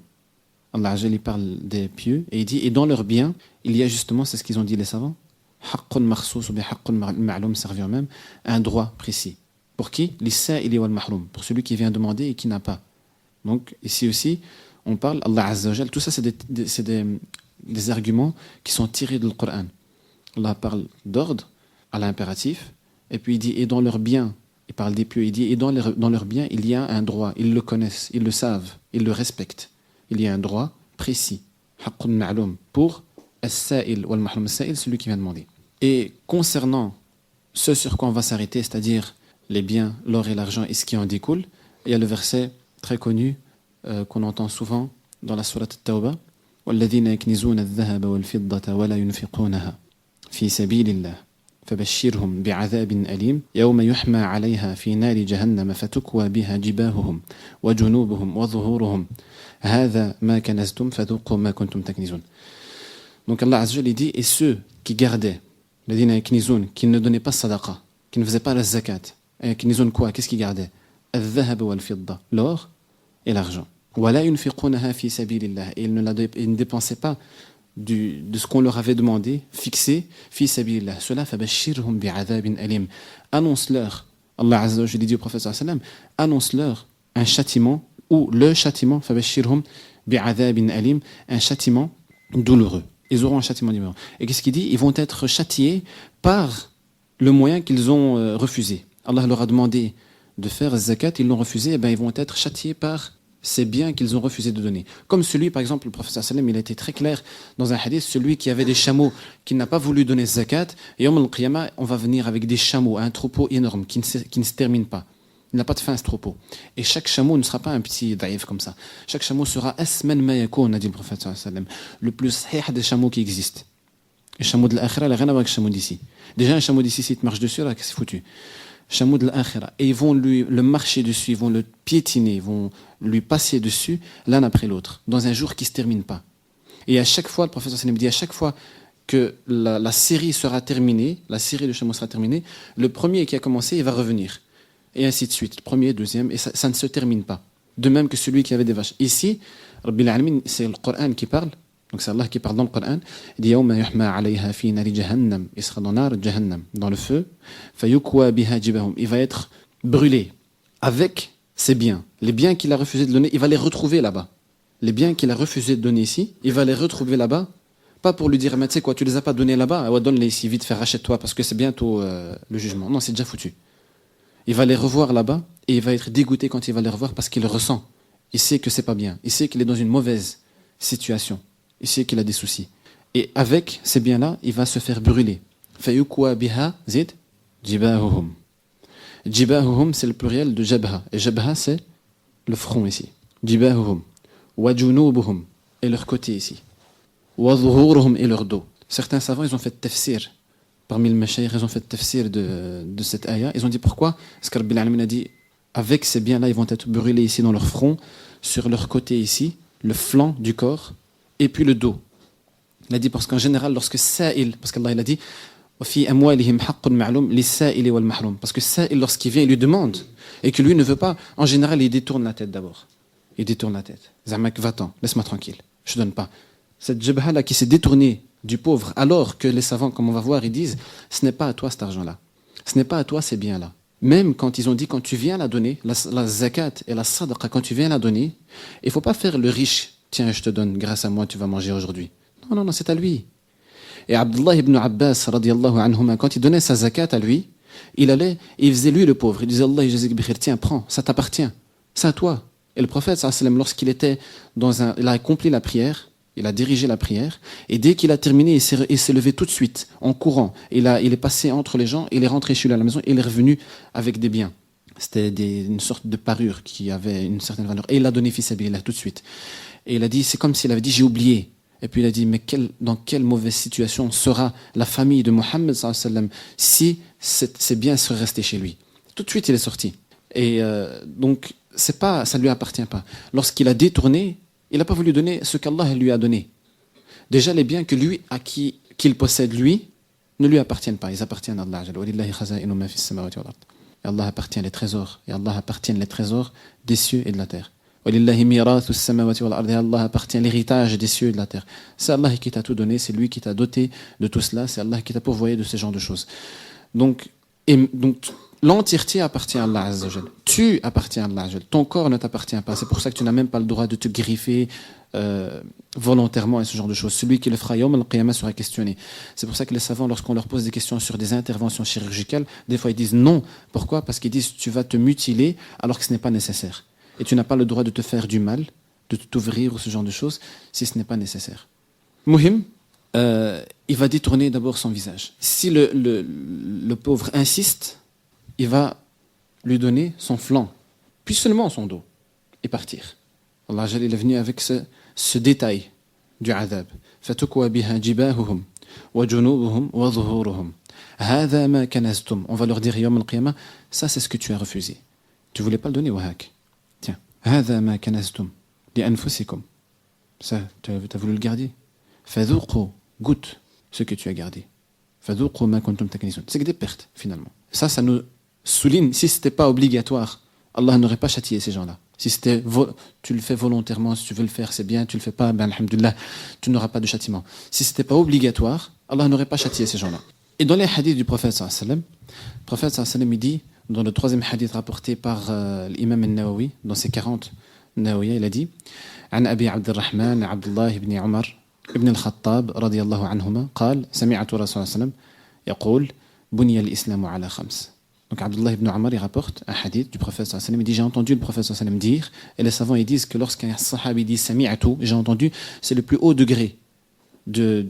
Allah Azza il parle des pieux et il dit, et dans leurs biens, il y a justement, c'est ce qu'ils ont dit les savants, حَقٌّ مَخْصُوص ou bien حَقٌّ مَعْلُومٌ, ça revient même, un droit précis. Pour qui? لِلسَّائِلِ وَالْمَحْرُومِ, pour celui qui vient demander et qui n'a pas. Donc ici aussi, on parle, Allah Azza wa Jal, tout ça c'est des arguments qui sont tirés du Coran. Allah parle d'ordre à l'impératif, et puis il dit, et dans leurs biens, il parle des pieux, il dit, et dans leurs biens, il y a un droit, ils le connaissent, ils le savent, ils le respectent. Il y a un droit précis, haqqun ma'loum, pour as-sa'il wal mahrum. As-sa'il, celui qui vient demander. Et concernant ce sur quoi on va s'arrêter, c'est-à-dire les biens, l'or et l'argent et ce qui en découle, il y a le verset très connu qu'on entend souvent dans la sourate At-Tawbah, وَالَّذِينَ يَكْنِزُونَ الذَّهَبَ وَالْفِضَّةَ وَلَا يُنْفِقُونَهَا فِي سَبِيلِ اللَّهِ فَبَشِّرْهُمْ بِعَذَابٍ أَلِيمٍ يَوْمَ يُحْمَى عَلَيْهَا فِي نَارِ جَهَنَّمَ فَتُكْوَى بِهَا جِبَاهُهُمْ وَجُنُوبُهُمْ وَظُهُورُهُمْ هَذَا مَا كَنَزْتُمْ فَذُوقُوا مَا كُنْتُمْ تَكْنِزُونَ. Donc Allah Azza wa Jalla dit, et ceux qui gardaient, الَّذِينَ يَكْنِزُونَ, qui ne donnaient pas sadaqa, qui ne faisaient pas la zakat, et qui ne quoi? Qu'est-ce qu'ils gardaient? الذهب والفضة, l'or et l'argent. وَلَا يُنْفِقُونَهَا فِي سَبِيلِ اللَّهِ, et ils ne dépensaient pas de ce qu'on leur avait demandé, fixé, fi sabilillah. Cela, فَبَشِّرْهُمْ بِعَذَابٍ أَلِيمٍ, annonce-leur, Allah Azza wa Jalla dit au prophète sallallahu alayhi wa sallam, annonce-leur un châtiment ou le châtiment, fabashshirhum bi'adhabin alim, un châtiment douloureux. Ils auront un châtiment douloureux. Et qu'est-ce qu'il dit? Ils vont être châtiés par le moyen qu'ils ont refusé. Allah leur a demandé de faire zakat, ils l'ont refusé, et bien ils vont être châtiés par ces biens qu'ils ont refusé de donner. Comme celui, par exemple, le prophète sallallahu alayhi wa sallam, il a été très clair dans un hadith, celui qui avait des chameaux, qui n'a pas voulu donner zakat, et Yawm al-Qiyamah, on va venir avec des chameaux, un troupeau énorme, qui ne se termine pas. Il n'a pas de fin ce troupeau. Et chaque chameau ne sera pas un petit daïf comme ça. Chaque chameau sera asman ma yakoun, a dit le prophète sallallahu alayhi wa sallam, le plus sahih des chameaux qui existent. Le chameau de l'akhira, il n'a rien à voir avec le chameau d'ici. Déjà, un chameau d'ici, s'il te marche dessus, là, c'est foutu. Chameau de l'akhira. Et ils vont le marcher dessus, ils vont le piétiner, ils vont lui passer dessus, l'un après l'autre, dans un jour qui ne se termine pas. Et à chaque fois, le prophète sallallahu alayhi wa sallam dit, à chaque fois que la série sera terminée, la série de chameaux sera terminée, le premier qui a commencé, il va revenir. Et ainsi de suite, premier, deuxième, et ça ne se termine pas. De même que celui qui avait des vaches. Ici, Rabbil Alamin, c'est le Coran qui parle, donc c'est Allah qui parle dans le Coran, il dit Yawma yuhma alayha fi nari jahannam, il sera dans nar jahannam, dans le feu, fayukwa biha jibahum, il va être brûlé avec ses biens. Les biens qu'il a refusé de donner, il va les retrouver là-bas. Les biens qu'il a refusé de donner ici, il va les retrouver là-bas, pas pour lui dire mais tu sais quoi, tu les as pas donnés là-bas, ouais, donne-les ici, vite, faire rachète-toi parce que c'est bientôt le jugement. Non, c'est déjà foutu. Il va les revoir là-bas et il va être dégoûté quand il va les revoir parce qu'il le ressent. Il sait que c'est pas bien. Il sait qu'il est dans une mauvaise situation. Il sait qu'il a des soucis. Et avec ces biens-là, il va se faire brûler. Fayukwa biha zid jibahuhum. Jibahuhum, c'est le pluriel de jabha. Et jabha, c'est le front ici. Jibahuhum. Wa junubuhum. Et leur côté ici. Wa zuhuruhum et leur dos. Certains savants, ils ont fait tafsir. Parmi les mashayikh, ils ont fait tafsir de cette ayah. Ils ont dit pourquoi? Parce que Rabbil Alamin a dit avec ces biens-là, ils vont être brûlés ici dans leur front, sur leur côté ici, le flanc du corps, et puis le dos. Il a dit parce qu'en général, lorsque sa'il, parce qu'Allah il a dit fi amwalihim haqqun ma'lum lis-sa'ili wal mahrum, parce que sa'il, lorsqu'il vient, il lui demande, et que lui ne veut pas, en général, il détourne la tête d'abord. Il détourne la tête. Zamak, va-t'en, laisse-moi tranquille, je ne donne pas. Cette jabha-là qui s'est détournée du pauvre, alors que les savants, comme on va voir, ils disent ce n'est pas à toi cet argent-là, ce n'est pas à toi ces biens-là. Même quand ils ont dit quand tu viens la donner, la zakat et la sadaqa, quand tu viens la donner, il ne faut pas faire le riche, tiens je te donne, grâce à moi tu vas manger aujourd'hui. Non, c'est à lui. Et Abdullah ibn Abbas, radiyallahu anhuma, quand il donnait sa zakat à lui, il faisait lui le pauvre, il disait Allah, tiens prends, ça t'appartient, c'est à toi. Et le prophète sallallahu alayhi wa sallam, lorsqu'il était il a accompli la prière, il a dirigé la prière, et dès qu'il a terminé, il s'est levé tout de suite, en courant. Il est passé entre les gens, il est rentré chez lui à la maison, et il est revenu avec des biens. C'était une sorte de parure qui avait une certaine valeur. Et il l'a donné fi sabilillah tout de suite. Et il a dit, c'est comme s'il avait dit, j'ai oublié. Et puis il a dit, mais dans quelle mauvaise situation sera la famille de Mohammed sallallahu alayhi wa sallam si ces biens seraient restés chez lui. Tout de suite, il est sorti. Et donc, ça lui appartient pas. Lorsqu'il a détourné, il n'a pas voulu donner ce qu'Allah lui a donné. Déjà, les biens qu'il possède lui ne lui appartiennent pas. Ils appartiennent à Allah. Et Allah appartient les trésors. Et Allah appartient les trésors des cieux et de la terre. Et Allah appartient l'héritage des cieux et de la terre. C'est Allah qui t'a tout donné. C'est lui qui t'a doté de tout cela. C'est Allah qui t'a pourvoyé de ce genre de choses. Donc l'entièreté appartient à Allah Azza wa Jal. Tu appartiens à Allah Azza wa Jal. Ton corps ne t'appartient pas. C'est pour ça que tu n'as même pas le droit de te griffer volontairement et ce genre de choses. Celui qui le fera Yawm al-Qiyamah sera questionné. C'est pour ça que les savants, lorsqu'on leur pose des questions sur des interventions chirurgicales, des fois ils disent non. Pourquoi? Parce qu'ils disent tu vas te mutiler alors que ce n'est pas nécessaire. Et tu n'as pas le droit de te faire du mal, de t'ouvrir ou ce genre de choses si ce n'est pas nécessaire. Muhim, il va détourner d'abord son visage. Si le pauvre insiste, il va lui donner son flanc, puis seulement son dos, et partir. Allah Jalla est venu avec ce détail du adab. Fatukwa biha jibahuhum wa junubuhum wa zuhuruhum. Hadha ma kanaztum. On va leur dire Yawm al-Qiyamah, ça c'est ce que tu as refusé. Tu voulais pas le donner, wahak. Tiens. Hadha ma kanaztum li anfusikum. Ça, tu as voulu le garder. Fadhuqu, goûte ce que tu as gardé. Fadhuqu ma kuntum taknizun. C'est que des pertes finalement. Ça nous souligne, si ce n'était pas obligatoire, Allah n'aurait pas châtié ces gens-là. Si tu le fais volontairement, si tu veux le faire, c'est bien, tu le fais pas, ben alhamdoulilah, tu n'auras pas de châtiment. Si ce n'était pas obligatoire, Allah n'aurait pas châtié ces gens-là. Et dans les hadiths du prophète sallallahu alayhi wa sallam, le prophète sallallahu alayhi wa sallam, il dit, dans le troisième hadith rapporté par l'imam al-Nawawi, dans ses 40 Nawawi, il a dit عن أبي عبد الرحمن عبد الله بن عمر ابن الخطاب رضي الله عنهما قال سمعت رسول الله صلى الله عليه وسلم يقول بني الإسلام على خمس. Donc Abdullah ibn Umar il rapporte un hadith du prophète sallallahu alayhi wa sallam. Il dit j'ai entendu le prophèt sallallahu alayhi wa sallam dire, et les savants ils disent que lorsqu'un sahabi dit sami'atu, j'ai entendu, c'est le plus haut degré de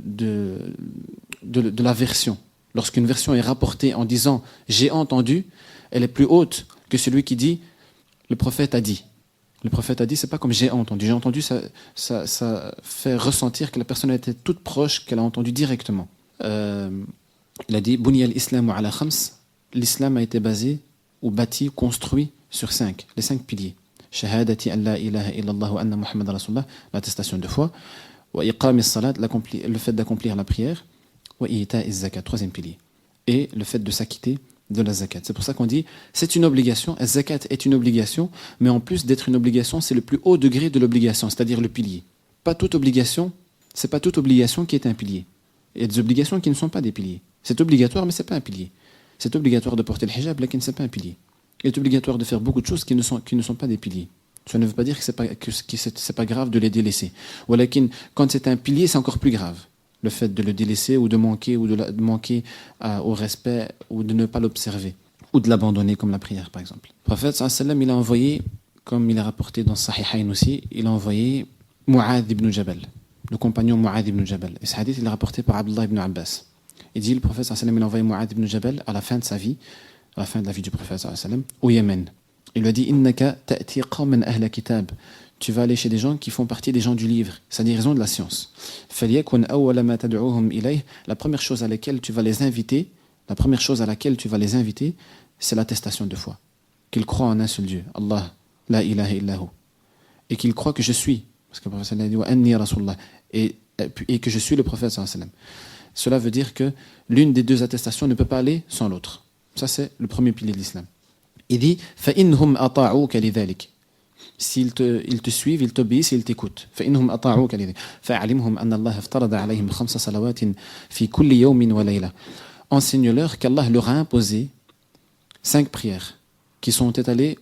la version. Lorsqu'une version est rapportée en disant j'ai entendu, elle est plus haute que celui qui dit le prophète a dit. Le prophète a dit, c'est pas comme j'ai entendu. J'ai entendu, ça fait ressentir que la personne était toute proche, qu'elle a entendu directement. Il a dit Bunya al-Islam ala khams. L'islam a été basé ou bâti, construit sur 5, les 5 piliers. Shahadati an la ilaha illallah wa anna Muhammad Rasulullah, l'attestation de foi. Wa iqam as-salat, le fait d'accomplir la prière. Wa ita az-zakat, 3e pilier. Et le fait de s'acquitter de la zakat. C'est pour ça qu'on dit c'est une obligation, la zakat est une obligation, mais en plus d'être une obligation, c'est le plus haut degré de l'obligation, c'est-à-dire le pilier. Pas toute obligation, c'est pas toute obligation qui est un pilier. Il y a des obligations qui ne sont pas des piliers. C'est obligatoire, mais c'est pas un pilier. C'est obligatoire de porter le hijab, mais c'est pas un pilier. Il est obligatoire de faire beaucoup de choses qui ne sont pas des piliers. Ça ne veut pas dire que c'est pas grave de les délaisser. Ou quand c'est un pilier, c'est encore plus grave. Le fait de le délaisser ou de manquer au respect ou de ne pas l'observer ou de l'abandonner comme la prière par exemple. Le prophète sallallahu alayhi wa sallam, il a envoyé, comme il est rapporté dans Sahihayn aussi, il a envoyé Mu'adh ibn Jabal, le compagnon Mu'adh ibn Jabal. Et ce hadith il est rapporté par Abdullah ibn Abbas. Il dit le prophète sallallahu alayhi wa sallam, il a envoyé Mu'adh ibn Jabal à la fin de sa vie, à la fin de la vie du prophète sallallahu alayhi wa sallam, au Yémen. Il lui a dit innaka ta'ti qawman ahla kitab. Tu vas aller chez des gens qui font partie des gens du livre, c'est-à-dire ils ont de la science. La première chose à laquelle tu vas les inviter, c'est l'attestation de foi. Qu'ils croient en un seul Dieu, Allah, la ilaha illahu. Et qu'ils croient que je suis, parce que le prophète a dit wa anni rasulullah, et que je suis le prophète sallallahu alayhi wa sallam. Cela veut dire que l'une des deux attestations ne peut pas aller sans l'autre. Ça c'est le premier pilier de l'islam. Il dit فَإِنْهُمْ أَطَاعُوكَ لِذَلِكَ. S'ils te suivent, ils t'obéissent, ils t'écoutent. فإنهم أطاعوك لذلك فأعلمهم أن الله افترض عليهم 5 صلوات في كل يوم وليلة. Enseigne-leur qu'Allah leur a imposé 5 prières qui sont étalées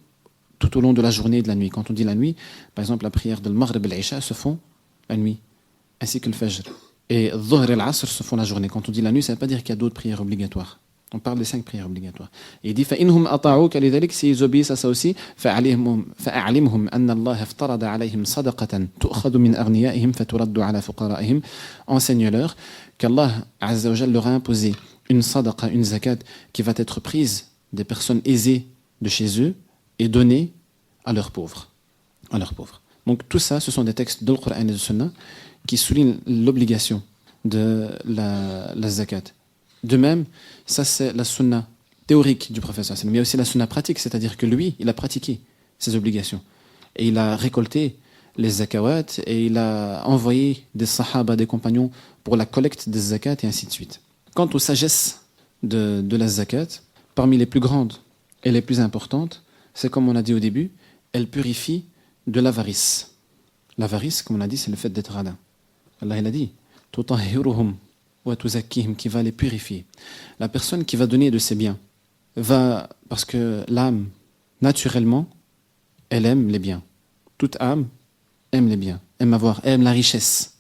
tout au long de la journée et de la nuit. Quand on dit la nuit, par exemple la prière de Maghrib et l'Isha se font la nuit, ainsi que le Fajr. Et Dhuhr et l'Asr se font la journée. Quand on dit la nuit, ça ne veut pas dire qu'il y a d'autres prières obligatoires. On parle des 5 prières obligatoires. Et il dit فإنهم أطاعوك لذلك, s'ils obéissent à ça aussi, فأعلمهم أن الله افترض عليهم صدقة تؤخذ من أغنيائهم فترد على فقرائهم. Enseigne-leur qu'Allah Azza wa Jalla leur a imposé une sadaqa, une zakat qui va être prise des personnes aisées de chez eux et donnée à leurs pauvres. Donc tout ça, ce sont des textes de Coran et de Sunna qui soulignent l'obligation de la zakat. De même, ça c'est la sunna théorique du prophète sallallahu alayhi wa sallam, mais il y a aussi la sunna pratique, c'est-à-dire que lui, il a pratiqué ses obligations. Et il a récolté les zakawat et il a envoyé des sahaba, des compagnons pour la collecte des zakats et ainsi de suite. Quant aux sagesses de la zakat, parmi les plus grandes et les plus importantes, c'est comme on a dit au début, elle purifie de l'avarice. L'avarice, comme on a dit, c'est le fait d'être radin. Allah il a dit « Tutahhiruhum » qui va les purifier. La personne qui va donner de ses biens va, parce que l'âme, naturellement, elle aime les biens. Toute âme aime les biens, aime la richesse.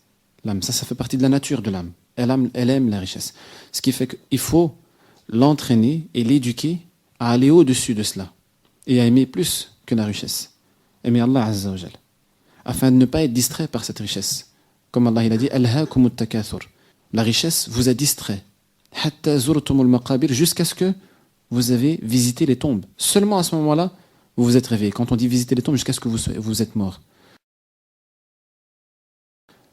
L'âme, ça fait partie de la nature de l'âme. Elle aime la richesse. Ce qui fait qu'il faut l'entraîner et l'éduquer à aller au-dessus de cela et à aimer plus que la richesse. Aimer Allah Azza wa Jal, afin de ne pas être distrait par cette richesse. Comme Allah il a dit, Alhaakumut takathur. La richesse vous a distrait jusqu'à ce que vous avez visité les tombes. Seulement à ce moment-là, vous vous êtes réveillé. Quand on dit visiter les tombes, jusqu'à ce que vous êtes mort.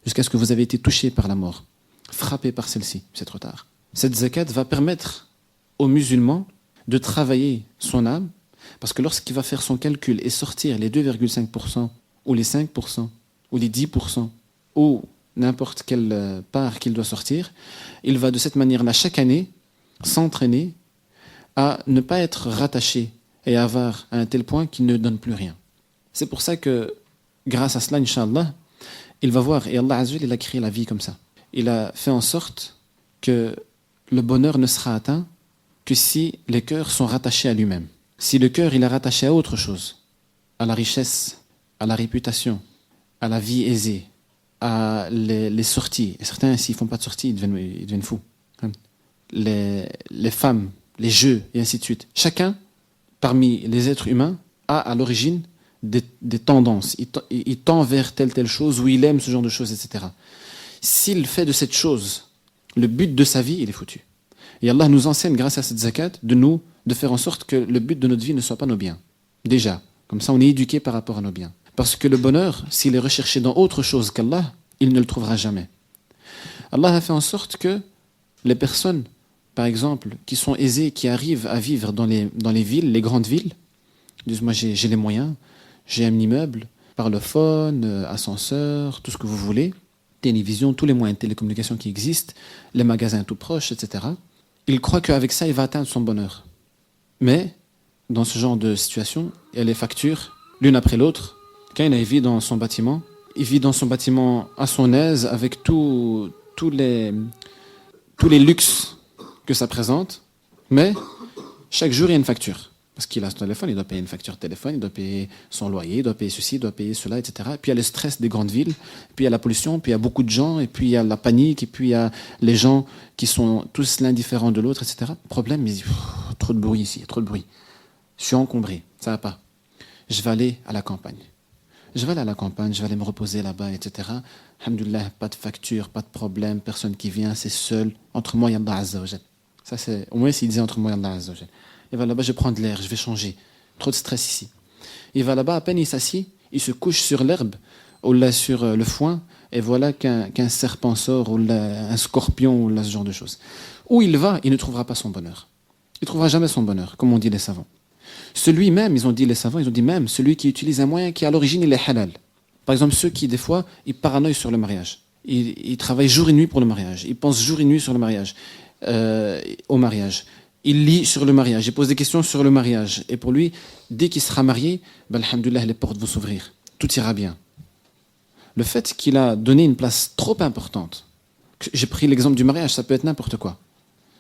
Jusqu'à ce que vous avez été touché par la mort, frappé par celle-ci, c'est trop tard. Cette zakat va permettre aux musulmans de travailler son âme, parce que lorsqu'il va faire son calcul et sortir les 2,5% ou les 5% ou les 10% ou n'importe quelle part qu'il doit sortir, il va de cette manière-là chaque année s'entraîner à ne pas être rattaché et avare à un tel point qu'il ne donne plus rien. C'est pour ça que grâce à cela, Inch'Allah, il va voir, et Allah Azza wa Jalla, il a créé la vie comme ça. Il a fait en sorte que le bonheur ne sera atteint que si les cœurs sont rattachés à lui-même. Si le cœur il est rattaché à autre chose, à la richesse, à la réputation, à la vie aisée, à les sorties, et certains s'ils font pas de sorties, ils deviennent fous. Les femmes, les jeux, et ainsi de suite. Chacun, parmi les êtres humains, a à l'origine des tendances. Il tend vers telle chose, ou il aime ce genre de choses, etc. S'il fait de cette chose le but de sa vie, il est foutu. Et Allah nous enseigne, grâce à cette zakat, de faire en sorte que le but de notre vie ne soit pas nos biens. Déjà, comme ça on est éduqué par rapport à nos biens. Parce que le bonheur, s'il est recherché dans autre chose qu'Allah, il ne le trouvera jamais. Allah a fait en sorte que les personnes, par exemple, qui sont aisées, qui arrivent à vivre dans les villes, les grandes villes, disent moi j'ai les moyens, j'ai un immeuble, parlophone, ascenseur, tout ce que vous voulez, télévision, tous les moyens de télécommunication qui existent, les magasins tout proches, etc. Il croit qu'avec ça, il va atteindre son bonheur. Mais, dans ce genre de situation, il y a les factures, l'une après l'autre. Quand il vit dans son bâtiment, il vit dans son bâtiment à son aise, avec tous les luxes que ça présente, mais chaque jour, il y a une facture. Parce qu'il a son téléphone, il doit payer une facture de téléphone, il doit payer son loyer, il doit payer ceci, il doit payer cela, etc. Et puis il y a le stress des grandes villes, puis il y a la pollution, puis il y a beaucoup de gens, et puis il y a la panique, et puis il y a les gens qui sont tous l'un différent de l'autre, etc. Problème, il dit, trop de bruit ici, trop de bruit. Je suis encombré, ça va pas. Je vais aller à la campagne. Je vais aller me reposer là-bas, etc. Alhamdoulilah, pas de facture, pas de problème, personne qui vient, c'est seul. Entre moi et Allah Azza wa Jal. Ça, c'est, au moins s'il disait entre moi et Allah Azza wa Jal. Il va là-bas, je vais prendre l'air, je vais changer. Trop de stress ici. Il va là-bas, à peine il s'assied, il se couche sur l'herbe, ou là sur le foin, et voilà qu'un serpent sort, ou là, un scorpion, ou là ce genre de choses. Où il va, il ne trouvera pas son bonheur. Il ne trouvera jamais son bonheur, comme on dit les savants. Celui même, ils ont dit même, celui qui utilise un moyen qui à l'origine il est halal. Par exemple, ceux qui des fois, ils paranoïent sur le mariage. Ils travaillent jour et nuit pour le mariage. Ils pensent jour et nuit sur le mariage, au mariage. Il lit sur le mariage, il pose des questions sur le mariage. Et pour lui, dès qu'il sera marié, ben, alhamdoulilah, les portes vont s'ouvrir. Tout ira bien. Le fait qu'il a donné une place trop importante, j'ai pris l'exemple du mariage, ça peut être n'importe quoi.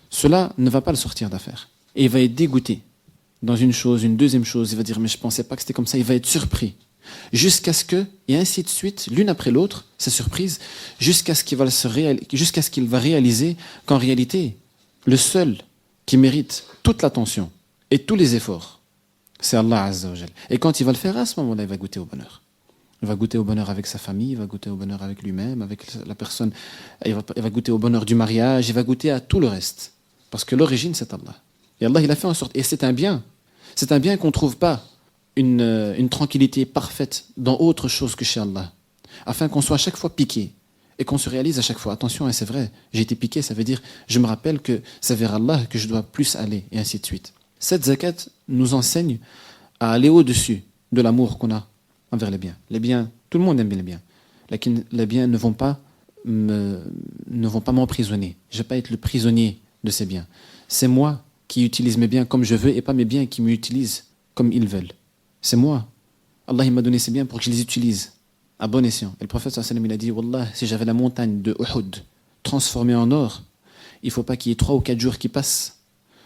Cela ne va pas le sortir d'affaire. Et il va être dégoûté dans une chose, une deuxième chose. Il va dire, mais je ne pensais pas que c'était comme ça. Il va être surpris. Jusqu'à ce que, et ainsi de suite, l'une après l'autre, sa surprise, jusqu'à ce qu'il va réaliser qu'en réalité, le seul qui mérite toute l'attention et tous les efforts, c'est Allah Azza wa Jal. Et quand il va le faire, à ce moment-là, il va goûter au bonheur. Il va goûter au bonheur avec sa famille, il va goûter au bonheur avec lui-même, avec la personne. Il va goûter au bonheur du mariage, il va goûter à tout le reste. Parce que l'origine, c'est Allah. Et Allah, il a fait en sorte. Et c'est un bien. C'est un bien qu'on ne trouve pas une tranquillité parfaite dans autre chose que chez Allah. Afin qu'on soit à chaque fois piqué. Et qu'on se réalise à chaque fois, attention, et c'est vrai, j'ai été piqué, ça veut dire, je me rappelle que c'est vers Allah que je dois plus aller, et ainsi de suite. Cette zakat nous enseigne à aller au-dessus de l'amour qu'on a envers les biens. Les biens, tout le monde aime bien les biens. Les biens ne vont pas m'emprisonner. Je ne vais pas être le prisonnier de ces biens. C'est moi qui utilise mes biens comme je veux, et pas mes biens qui m'utilisent comme ils veulent. C'est moi. Allah il m'a donné ces biens pour que je les utilise à bon escient. Et le prophète sallallahu alayhi wa sallam, il a dit, Wallah, si j'avais la montagne de Uhud transformée en or, il ne faut pas qu'il y ait 3 ou 4 jours qui passent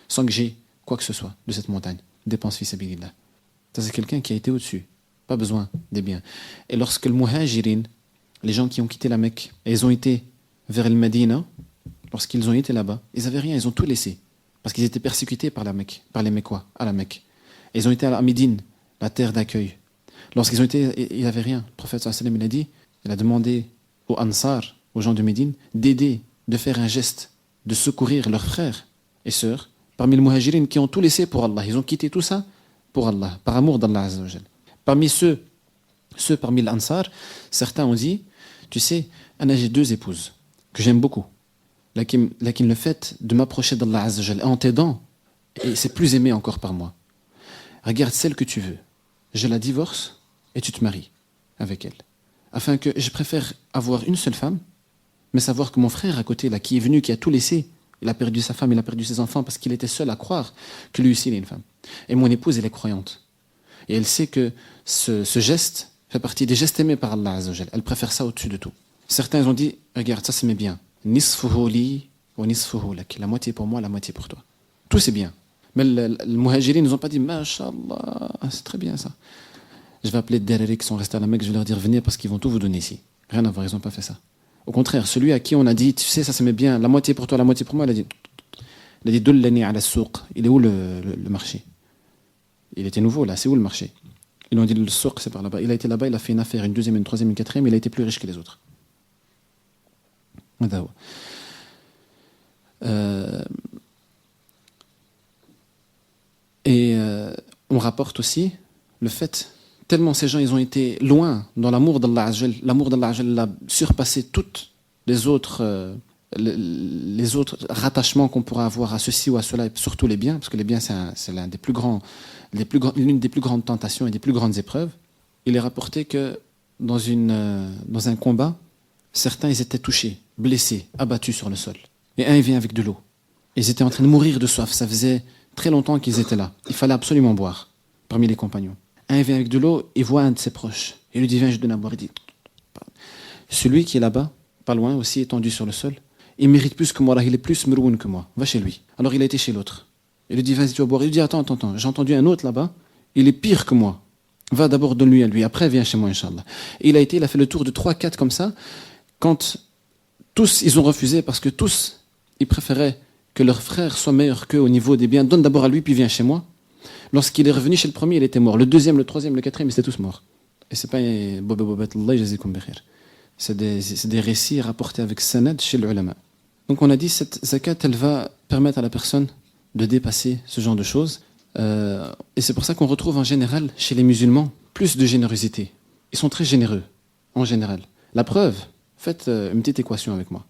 sans que j'ai quoi que ce soit de cette montagne. Dépense fi sabilillah. Ça, c'est quelqu'un qui a été au-dessus. Pas besoin des biens. Et lorsque le muhajirin, les gens qui ont quitté la Mecque, et ils ont été vers le Médina, lorsqu'ils ont été là-bas, ils n'avaient rien, ils ont tout laissé. Parce qu'ils étaient persécutés par la Mecque, par les Mecquois, à la Mecque. Et ils ont été à Médine, la terre d'accueil. Lorsqu'ils ont été, ils n'avaient rien. Le prophète sallallahu alayhi wa sallam, il a dit, il a demandé aux Ansar, aux gens de Médine, d'aider, de faire un geste, de secourir leurs frères et sœurs, parmi les muhajirines qui ont tout laissé pour Allah. Ils ont quitté tout ça pour Allah, par amour d'Allah Azza wa Jal. Parmi ceux parmi l'Ansar, certains ont dit, tu sais, j'ai 2 épouses que j'aime beaucoup. Lakin le fait de m'approcher d'Allah Azza wa Jal en t'aidant, et c'est plus aimé encore par moi. Regarde celle que tu veux. Je la divorce et tu te maries avec elle. Afin que je préfère avoir une seule femme, mais savoir que mon frère à côté, là, qui est venu, qui a tout laissé, il a perdu sa femme, il a perdu ses enfants parce qu'il était seul à croire que lui aussi il est une femme. Et mon épouse, elle est croyante. Et elle sait que ce geste fait partie des gestes aimés par Allah Azza wa Jal. Elle préfère ça au-dessus de tout. Certains ont dit, regarde, ça c'est mes biens. Nisfuhu li wa nisfuhu lak. La moitié pour moi, la moitié pour toi. Tout c'est bien. Mais les muhajirin nous ont pas dit, Masha'Allah, c'est très bien ça. Je vais appeler des Darari qui sont restés à la Mecque, je vais leur dire, venez parce qu'ils vont tout vous donner ici. Rien à voir, ils n'ont pas fait ça. Au contraire, celui à qui on a dit, tu sais, ça se met bien, la moitié pour toi, la moitié pour moi, il a dit, Dullani ala souq. Il est où le marché? Il était nouveau là, c'est où le marché? Ils lui ont dit, le souq, c'est par là-bas. Il a été là-bas, il a fait une affaire, une deuxième, une troisième, une quatrième, il a été plus riche que les autres. On rapporte aussi le fait, tellement ces gens ils ont été loin dans l'amour d'Allah Azzawajal, l'amour d'Allah Azzawajal a surpassé toutes les autres rattachements qu'on pourra avoir à ceci ou à cela, et surtout les biens, parce que les biens c'est l'une des plus grandes tentations et des plus grandes épreuves. Il est rapporté que dans un combat, certains ils étaient touchés, blessés, abattus sur le sol. Et un il vient avec de l'eau. Ils étaient en train de mourir de soif, ça faisait très longtemps qu'ils étaient là. Il fallait absolument boire, parmi les compagnons. Un vient avec de l'eau, il voit un de ses proches. Il lui dit, viens, je te donne à boire. Il dit, celui qui est là-bas, pas loin, aussi étendu sur le sol, il mérite plus que moi, il est plus meroun que moi. Va chez lui. Alors il a été chez l'autre. Il lui dit, vas-y, tu vas boire. Il lui dit, attends, j'ai entendu un autre là-bas, il est pire que moi. Va d'abord, donne-lui à lui, après viens chez moi, Inch'Allah. Et il a fait le tour de 3-4 comme ça, quand tous, ils ont refusé, parce que tous, ils préféraient que leur frère soit meilleur qu'eux au niveau des biens. Donne d'abord à lui, puis viens chez moi. Lorsqu'il est revenu chez le premier, il était mort. Le deuxième, le troisième, le quatrième, ils étaient tous morts. Et c'est pas c'est des récits rapportés avec sanad chez l'ulama. Donc on a dit, cette zakat, elle va permettre à la personne de dépasser ce genre de choses. Et c'est pour ça qu'on retrouve en général, chez les musulmans, plus de générosité. Ils sont très généreux, en général. La preuve, faites une petite équation avec moi.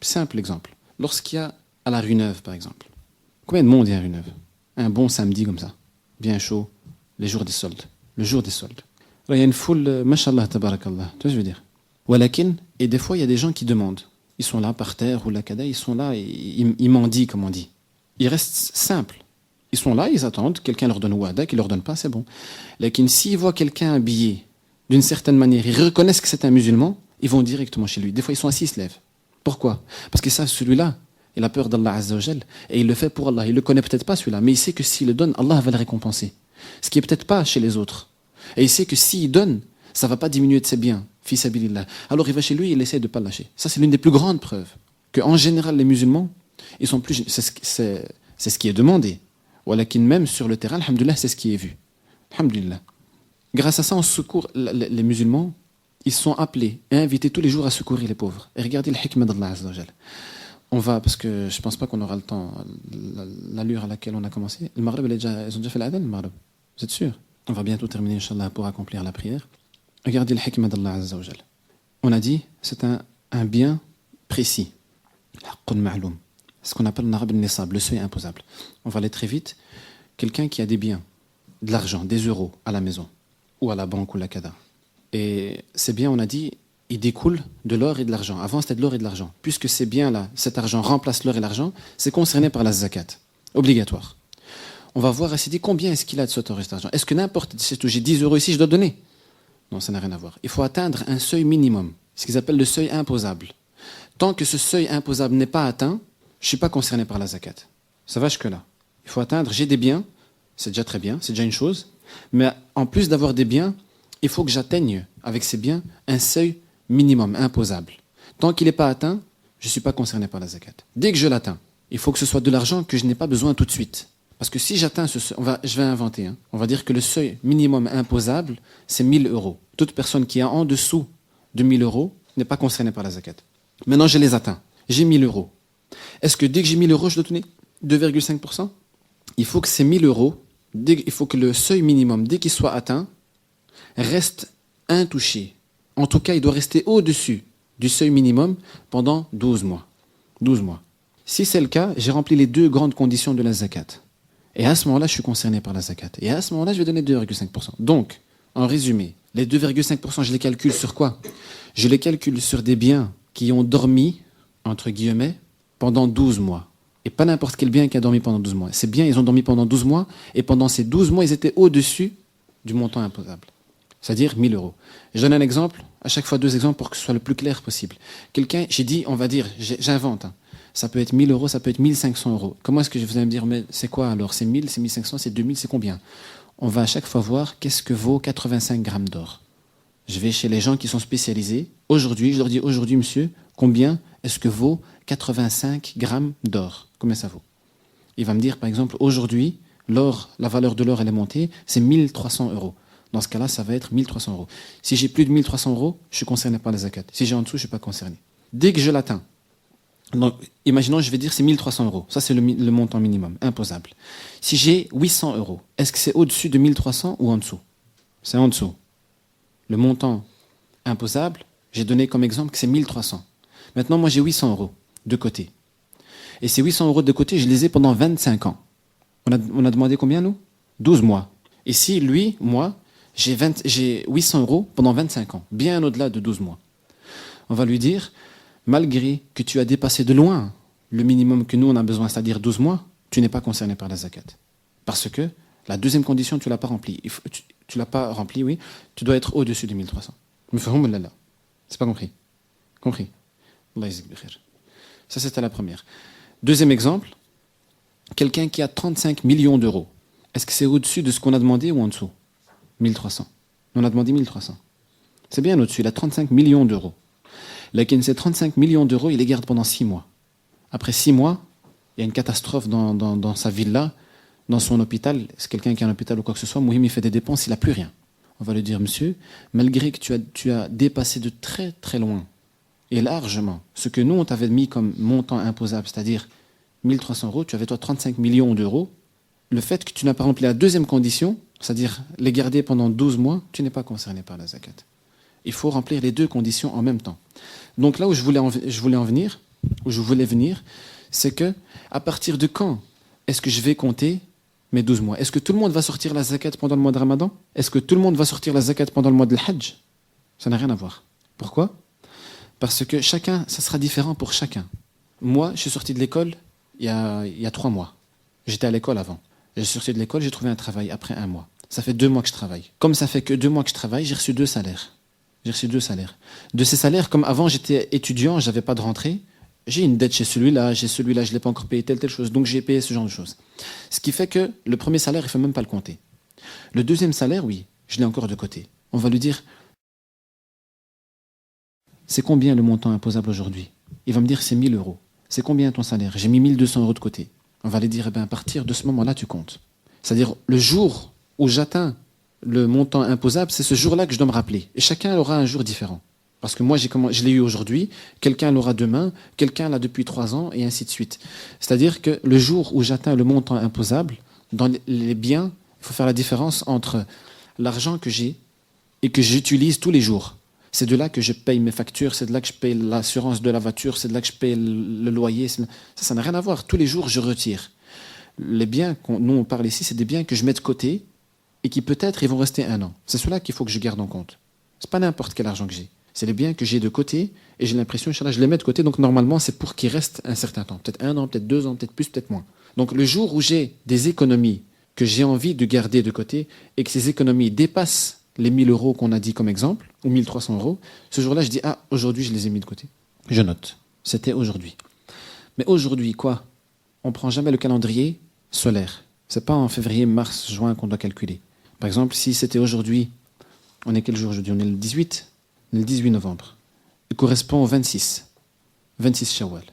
Simple exemple. Lorsqu'il y a à la Rue Neuve, par exemple. Combien de monde il y a à Rue Neuve? Un bon samedi comme ça, bien chaud, les jours des soldes. Le jour des soldes. Alors, il y a une foule, mashallah, tabarakallah. Tu vois ce que je veux dire? Walakin, et des fois, il y a des gens qui demandent. Ils sont là par terre ou la kada, ils sont là, et ils mendient, comme on dit. Ils restent simples. Ils sont là, ils attendent, quelqu'un leur donne wada, qu'il leur donne pas, c'est bon. Lakin, s'ils voient quelqu'un habillé d'une certaine manière, ils reconnaissent que c'est un musulman, ils vont directement chez lui. Des fois, ils sont assis, ils se lèvent. Pourquoi? Parce qu'ils savent, celui-là, il a peur d'Allah Azzawajal et il le fait pour Allah. Il ne le connaît peut-être pas celui-là, mais il sait que s'il le donne, Allah va le récompenser. Ce qui est peut-être pas chez les autres. Et il sait que s'il donne, ça ne va pas diminuer de ses biens. Fi sabilillah. Alors il va chez lui et il essaie de ne pas le lâcher. Ça, c'est l'une des plus grandes preuves. Qu'en général, les musulmans, ils sont plus. C'est ce qui est demandé. Walakin même sur le terrain, alhamdoulilah, c'est ce qui est vu. Alhamdoulilah. Grâce à ça, on secourt les musulmans. Ils sont appelés et invités tous les jours à secourir les pauvres. Et regardez le hikmah d'Allah Azzawajal. On va, parce que je ne pense pas qu'on aura le temps, l'allure à laquelle on a commencé. Le Maghreb, ils ont déjà fait l'adhan, le Maghreb. Vous êtes sûr? On va bientôt terminer, Inch'Allah, pour accomplir la prière. Regardez le hikmah d'Allah Azzawajal. On a dit, c'est un bien précis. Ce qu'on appelle en arabe le nisab, le seuil imposable. On va aller très vite. Quelqu'un qui a des biens, de l'argent, des euros à la maison, ou à la banque ou la kada. Et ces biens, on a dit, ils découlent de l'or et de l'argent. Avant, c'était de l'or et de l'argent. Puisque ces biens-là, cet argent remplace l'or et l'argent, c'est concerné par la zakat. Obligatoire. On va voir, dit combien est-ce qu'il a de cet or et cet argent. Est-ce que n'importe, j'ai 10 euros ici, je dois donner? Non, ça n'a rien à voir. Il faut atteindre un seuil minimum, ce qu'ils appellent le seuil imposable. Tant que ce seuil imposable n'est pas atteint, je ne suis pas concerné par la zakat. Ça va jusque-là. Il faut atteindre, j'ai des biens, c'est déjà très bien, c'est déjà une chose, mais en plus d'avoir des biens, il faut que j'atteigne avec ces biens un seuil minimum, imposable. Tant qu'il n'est pas atteint, je ne suis pas concerné par la zakat. Dès que je l'atteins, il faut que ce soit de l'argent que je n'ai pas besoin tout de suite. Parce que si j'atteins ce seuil, je vais inventer, on va dire que le seuil minimum imposable, c'est 1000 euros. Toute personne qui est en dessous de 1000 euros n'est pas concernée par la zakat. Maintenant, je les atteins. J'ai 1000 euros. Est-ce que dès que j'ai 1000 euros, je dois donner 2,5%? Il faut que ces 1000 euros, il faut que le seuil minimum, dès qu'il soit atteint, reste intouché. En tout cas, il doit rester au-dessus du seuil minimum pendant 12 mois. 12 mois. Si c'est le cas, j'ai rempli les deux grandes conditions de la zakat. Et à ce moment-là, je suis concerné par la zakat. Et à ce moment-là, je vais donner 2,5%. Donc, en résumé, les 2,5%, je les calcule sur quoi? Je les calcule sur des biens qui ont dormi, entre guillemets, pendant 12 mois. Et pas n'importe quel bien qui a dormi pendant 12 mois. Ces biens, ils ont dormi pendant 12 mois, et pendant ces 12 mois, ils étaient au-dessus du montant imposable. C'est-à-dire 1000 euros. Je donne un exemple À chaque fois 2 exemples pour que ce soit le plus clair possible. Quelqu'un, j'ai dit, on va dire, j'invente. Ça peut être 1 000 euros, ça peut être 1 500 euros. Comment est-ce que vous allez me dire, mais c'est quoi alors? C'est 1 000, c'est 1 500, c'est 2 000, c'est combien? On va à chaque fois voir qu'est-ce que vaut 85 grammes d'or. Je vais chez les gens qui sont spécialisés. Aujourd'hui, je leur dis, aujourd'hui, monsieur, combien est-ce que vaut 85 grammes d'or? Combien ça vaut? Il va me dire, par exemple, aujourd'hui, l'or, la valeur de l'or, elle est montée, c'est 1 300 euros. Dans ce cas-là, ça va être 1 300 euros. Si j'ai plus de 1 300 euros, je suis concerné par la zakat. Si j'ai en dessous, je ne suis pas concerné. Dès que je l'atteins, donc, imaginons, je vais dire c'est 1 300 euros. Ça, c'est le montant minimum, imposable. Si j'ai 800 euros, est-ce que c'est au-dessus de 1 300 ou en dessous? C'est en dessous. Le montant imposable, j'ai donné comme exemple que c'est 1 300. Maintenant, moi, j'ai 800 euros de côté. Et ces 800 euros de côté, je les ai pendant 25 ans. On a demandé combien, nous? 12 mois. Et si, lui, moi, j'ai 800 euros pendant 25 ans, bien au-delà de 12 mois. On va lui dire, malgré que tu as dépassé de loin le minimum que nous, on a besoin, c'est-à-dire 12 mois, tu n'es pas concerné par la zakat. Parce que la deuxième condition, tu ne l'as pas remplie. Tu l'as pas remplie, oui. Tu dois être au-dessus de 1 300. Mais c'est pas compris. Compris. Allah yazid bi khair. Ça, c'était la première. Deuxième exemple, quelqu'un qui a 35 millions d'euros. Est-ce que c'est au-dessus de ce qu'on a demandé ou en dessous? 1 300. On a demandé 1 300. C'est bien au-dessus, il a 35 millions d'euros. Laquelle ces 35 millions d'euros, il les garde pendant 6 mois. Après 6 mois, il y a une catastrophe dans sa villa, dans son hôpital. C'est quelqu'un qui a un hôpital ou quoi que ce soit. Mouhim, il fait des dépenses, il n'a plus rien. On va lui dire, monsieur, malgré que tu as dépassé de très très loin et largement ce que nous, on t'avait mis comme montant imposable, c'est-à-dire 1 300 euros, tu avais toi 35 millions d'euros, le fait que tu n'as pas rempli la deuxième condition, c'est-à-dire les garder pendant 12 mois, tu n'es pas concerné par la zakat. Il faut remplir les 2 conditions en même temps. Donc là où je voulais venir, c'est que à partir de quand est-ce que je vais compter mes 12 mois? Est-ce que tout le monde va sortir la zakat pendant le mois de Ramadan? Est-ce que tout le monde va sortir la zakat pendant le mois de l'Hajj? Ça n'a rien à voir. Pourquoi? Parce que chacun, ça sera différent pour chacun. Moi, je suis sorti de l'école il y a 3 mois. J'étais à l'école avant. Je suis sorti de l'école, j'ai trouvé un travail après 1 mois. Ça fait 2 mois que je travaille. Comme ça fait que 2 mois que je travaille, j'ai reçu 2 salaires. J'ai reçu 2 salaires. De ces salaires, comme avant j'étais étudiant, je n'avais pas de rentrée, j'ai une dette chez celui-là, je ne l'ai pas encore payé, telle chose. Donc j'ai payé ce genre de choses. Ce qui fait que le premier salaire, il ne faut même pas le compter. Le deuxième salaire, oui, je l'ai encore de côté. On va lui dire, c'est combien le montant imposable aujourd'hui? Il va me dire, c'est 1 000 euros. C'est combien ton salaire? J'ai mis 1 200 euros de côté. On va lui dire, à partir de ce moment-là, tu comptes. C'est-à-dire, le jour où j'atteins le montant imposable, c'est ce jour-là que je dois me rappeler. Et chacun aura un jour différent. Parce que moi, je l'ai eu aujourd'hui, quelqu'un l'aura demain, quelqu'un l'a depuis 3 ans, et ainsi de suite. C'est-à-dire que le jour où j'atteins le montant imposable, dans les biens, il faut faire la différence entre l'argent que j'ai et que j'utilise tous les jours. C'est de là que je paye mes factures, c'est de là que je paye l'assurance de la voiture, c'est de là que je paye le loyer. Ça n'a rien à voir. Tous les jours, je retire. Les biens nous on parle ici, c'est des biens que je mets de côté et qui peut-être ils vont rester 1 an. C'est cela qu'il faut que je garde en compte. C'est pas n'importe quel argent que j'ai. C'est les biens que j'ai de côté et j'ai l'impression, Inch'Allah, je les mets de côté. Donc normalement, c'est pour qu'ils restent un certain temps. Peut-être 1 an, peut-être 2 ans, peut-être plus, peut-être moins. Donc le jour où j'ai des économies que j'ai envie de garder de côté et que ces économies dépassent les 1 000 euros qu'on a dit comme exemple, ou 1 300 euros, ce jour-là, je dis, aujourd'hui, je les ai mis de côté. Je note. C'était aujourd'hui. Mais aujourd'hui, quoi? On ne prend jamais le calendrier solaire. Ce n'est pas en février, mars, juin qu'on doit calculer. Par exemple, si c'était aujourd'hui, on est quel jour aujourd'hui? On est le 18. On est le 18 novembre. Il correspond au 26. 26 Shawwal.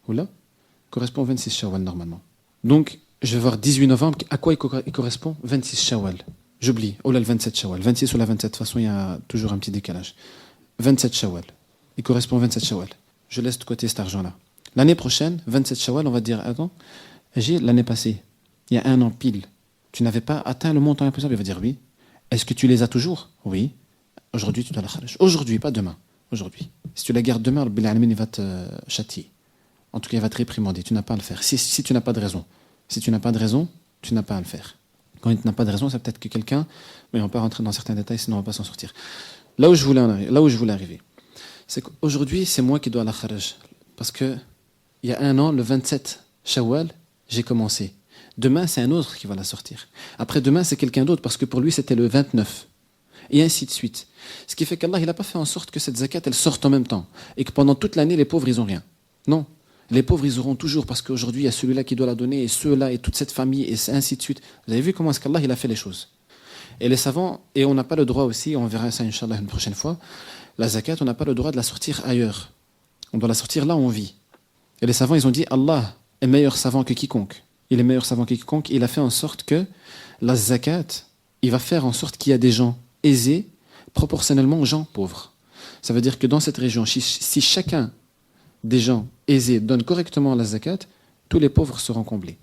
Oula? Il correspond au 26 Shawwal normalement. Donc, je vais voir 18 novembre. À quoi il correspond? 26 Shawwal. J'oublie. Oh là, le 27 Shawwal. 26 ou la 27. De toute façon, il y a toujours un petit décalage. 27 Shawwal. Il correspond au 27 Shawwal. Je laisse de côté cet argent-là. L'année prochaine, 27 Shawwal, on va dire, attends, l'année passée, il y a 1 an pile, tu n'avais pas atteint le montant imposable. Il va dire oui. Est-ce que tu les as toujours? Oui. Aujourd'hui, tu dois la kharaj. Aujourd'hui, pas demain. Aujourd'hui. Si tu la gardes demain, il va te châtier. En tout cas, il va te réprimander. Tu n'as pas à le faire. Si tu n'as pas de raison. Si tu n'as pas de raison, tu n'as pas à le faire. Quand il n'a pas de raison, c'est peut-être que quelqu'un, mais on ne va pas rentrer dans certains détails, sinon on ne va pas s'en sortir. Là où je voulais arriver, c'est qu'aujourd'hui, c'est moi qui dois la kharaj. Parce que il y a 1 an, le 27 Shawwal, j'ai commencé. Demain, c'est un autre qui va la sortir. Après demain, c'est quelqu'un d'autre, parce que pour lui, c'était le 29. et ainsi de suite. Ce qui fait qu'Allah, il n'a pas fait en sorte que cette zakat, elle sorte en même temps, et que pendant toute l'année, les pauvres, ils n'ont rien. Non. Les pauvres, ils auront toujours, parce qu'aujourd'hui, il y a celui-là qui doit la donner, et ceux-là, et toute cette famille, et ainsi de suite. Vous avez vu comment est-ce qu'Allah, il a fait les choses. Et les savants, et on n'a pas le droit aussi, on verra ça, Inch'Allah, une prochaine fois, la zakat, on n'a pas le droit de la sortir ailleurs. On doit la sortir là où on vit. Et les savants, ils ont dit, Allah est meilleur savant que quiconque. Il est meilleur savant que quiconque. Il a fait en sorte que la zakat, il va faire en sorte qu'il y a des gens aisés proportionnellement aux gens pauvres. Ça veut dire que dans cette région, si chacun des gens aisés donne correctement la zakat, tous les pauvres seront comblés.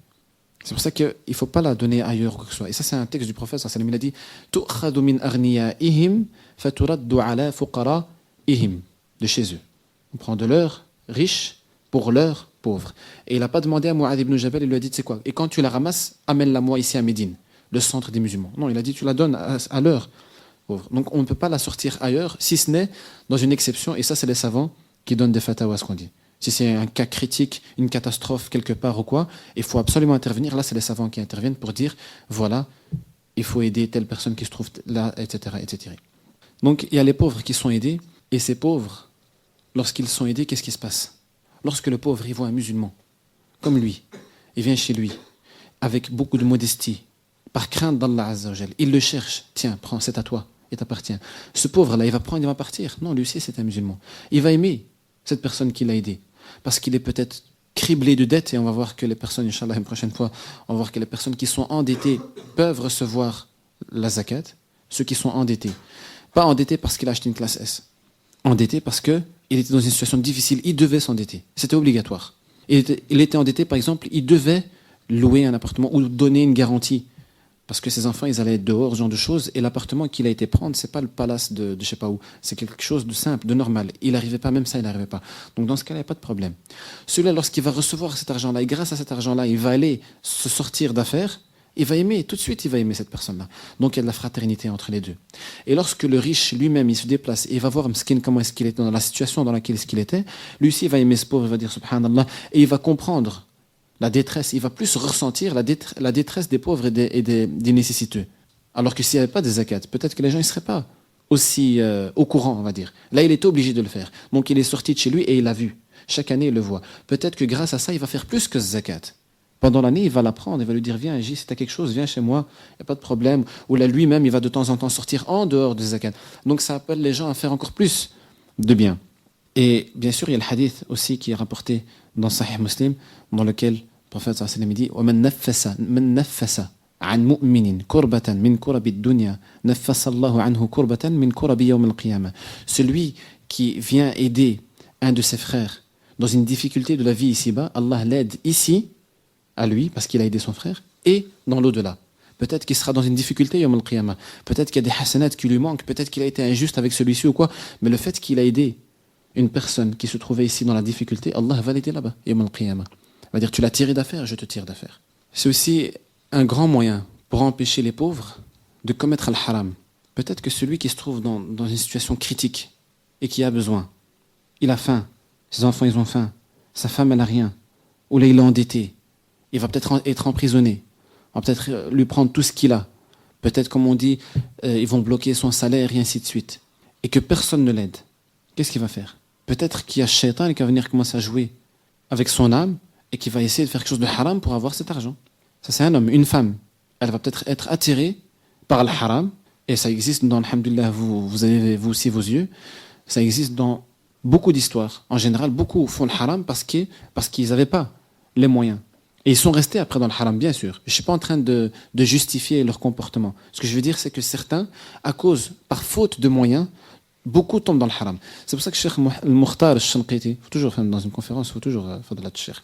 C'est pour ça qu'il ne faut pas la donner ailleurs ou quoi que ce soit. Et ça, c'est un texte du prophète, il a dit « Tu'khadu min arniyaihim faturaddu ala fuqaraihim » de chez eux. On prend de leurs riches pour leurs pauvres. Et il n'a pas demandé à Mu'adh ibn Jabal, il lui a dit, c'est quoi? Et quand tu la ramasses, amène-la moi ici à Médine, le centre des musulmans. Non, il a dit, tu la donnes à leurs pauvres. Donc on ne peut pas la sortir ailleurs, si ce n'est dans une exception, et ça c'est les savants qui donnent des fatawas, ce qu'on dit. Si c'est un cas critique, une catastrophe quelque part ou quoi, il faut absolument intervenir. Là, c'est les savants qui interviennent pour dire, voilà, il faut aider telle personne qui se trouve là, etc., etc. Donc il y a les pauvres qui sont aidés, et ces pauvres, lorsqu'ils sont aidés, qu'est-ce qui se passe? Lorsque le pauvre, il voit un musulman, comme lui, il vient chez lui, avec beaucoup de modestie, par crainte d'Allah Azza wa Jal, il le cherche, tiens, prends, c'est à toi, il t'appartient. Ce pauvre-là, il va prendre, il va partir. Non, lui aussi, c'est un musulman. Il va aimer cette personne qui l'a aidé, parce qu'il est peut-être criblé de dettes, et on va voir que les personnes, Inch'Allah, une prochaine fois, on va voir que les personnes qui sont endettées peuvent recevoir la zakat, ceux qui sont endettés. Pas endettés parce qu'il a acheté une classe S, endettés parce que il était dans une situation difficile, il devait s'endetter. C'était obligatoire. Il était endetté, par exemple, il devait louer un appartement ou donner une garantie. Parce que ses enfants, ils allaient être dehors, ce genre de choses. Et l'appartement qu'il a été prendre, c'est pas le palace de je sais pas où. C'est quelque chose de simple, de normal. Il n'arrivait pas, même ça, il n'arrivait pas. Donc dans ce cas-là, il n'y a pas de problème. Celui-là, lorsqu'il va recevoir cet argent-là, et grâce à cet argent-là, il va aller se sortir d'affaires, il va aimer, tout de suite, il va aimer cette personne-là. Donc il y a de la fraternité entre les deux. Et lorsque le riche lui-même, il se déplace et il va voir Mskin comment est-ce qu'il était, dans la situation dans laquelle est-ce qu'il était, lui aussi, il va aimer ce pauvre, il va dire Subhanallah, et il va comprendre la détresse, il va plus ressentir la détresse des pauvres et des nécessiteux. Alors que s'il n'y avait pas des zakats, peut-être que les gens ne seraient pas aussi au courant, on va dire. Là, il était obligé de le faire. Donc il est sorti de chez lui et il l'a vu. Chaque année, il le voit. Peut-être que grâce à ça, il va faire plus que ce zakat. Pendant l'année, il va l'apprendre, il va lui dire, viens, J, si tu as quelque chose, viens chez moi, il n'y a pas de problème. Ou là, lui-même, il va de temps en temps sortir en dehors des zakat. Donc ça appelle les gens à faire encore plus de bien. Et bien sûr, il y a le hadith aussi qui est rapporté dans Sahih Muslim, dans lequel le prophète sallallahu alayhi wa sallam dit وَمَنْ نَفَّسَ عَنْ مُؤْمِنٍ كُرْبَةً مِنْ كُرَبِ الدُّنْيَا نَفَّسَ اللَّهُ عَنْهُ كُرْبَةً مِنْ كُرَبِ يَوْمِ الْقِيَامَةِ. Celui qui vient aider un de ses frères dans une difficulté de la vie ici-bas, Allah l'aide ici, à lui, parce qu'il a aidé son frère, et dans l'au-delà. Peut-être qu'il sera dans une difficulté yawm al-qiyamah. Peut-être qu'il y a des hasanats qui lui manquent, peut-être qu'il a été injuste avec celui-ci ou quoi, mais le fait qu'il a aidé une personne qui se trouvait ici dans la difficulté, Allah va l'aider là-bas, yawm al-qiyamah. Il va dire, tu l'as tiré d'affaire, je te tire d'affaire. C'est aussi un grand moyen pour empêcher les pauvres de commettre al-haram. Peut-être que celui qui se trouve dans une situation critique et qui a besoin, il a faim, ses enfants ils ont faim, sa femme elle n'a rien, ou là il est endetté, il va peut-être être emprisonné. On va peut-être lui prendre tout ce qu'il a. Peut-être, comme on dit, ils vont bloquer son salaire et ainsi de suite. Et que personne ne l'aide. Qu'est-ce qu'il va faire? Peut-être qu'il y a Shaitan qui va venir commencer à jouer avec son âme et qui va essayer de faire quelque chose de haram pour avoir cet argent. Ça, c'est un homme. Une femme, elle va peut-être être attirée par le haram. Et ça existe dans, alhamdoulilah, vous avez vous aussi vos yeux. Ça existe dans beaucoup d'histoires. En général, beaucoup font le haram parce qu'ils n'avaient pas les moyens. Et ils sont restés après dans le haram, bien sûr. Je ne suis pas en train de justifier leur comportement. Ce que je veux dire, c'est que certains, à cause, par faute de moyens, beaucoup tombent dans le haram. C'est pour ça que Cheikh al-Mukhtar al-Shanqiti, toujours dans une conférence, il faut toujours Fadlat Cheikh.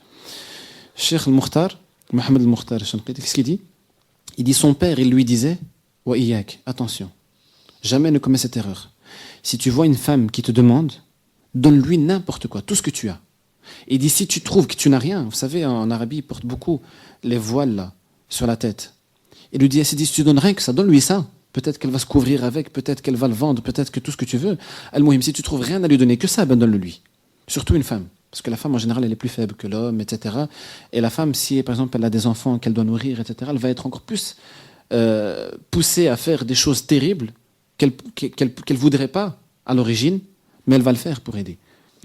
Cheikh al-Mukhtar, Mohamed al-Mukhtar al-Shanqiti, qu'est-ce qu'il dit? Il dit, son père, il lui disait, wa iyak, attention, jamais ne commets cette erreur. Si tu vois une femme qui te demande, donne-lui n'importe quoi, tout ce que tu as. Et dit, si tu trouves que tu n'as rien, vous savez, en Arabie, ils portent beaucoup les voiles là, sur la tête. Il lui dit, si tu donnes rien que ça, donne-lui ça. Peut-être qu'elle va se couvrir avec, peut-être qu'elle va le vendre, peut-être que tout ce que tu veux. Al-Muhim, si tu trouves rien à lui donner que ça, ben donne-le lui. Surtout une femme. Parce que la femme, en général, elle est plus faible que l'homme, etc. Et la femme, si par exemple elle a des enfants qu'elle doit nourrir, etc., elle va être encore plus poussée à faire des choses terribles qu'elle voudrait pas à l'origine, mais elle va le faire pour aider.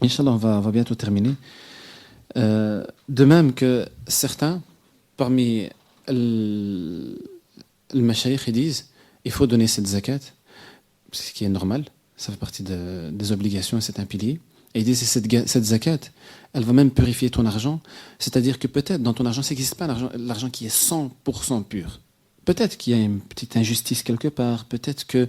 Inch'Allah, on va bientôt terminer. De même que certains, parmi le mashayikh, ils disent il faut donner cette zakat, ce qui est normal, ça fait partie des obligations, c'est un pilier. Et ils disent cette zakat, elle va même purifier ton argent, c'est-à-dire que peut-être dans ton argent, ça n'existe pas l'argent qui est 100% pur. Peut-être qu'il y a une petite injustice quelque part, peut-être qu'il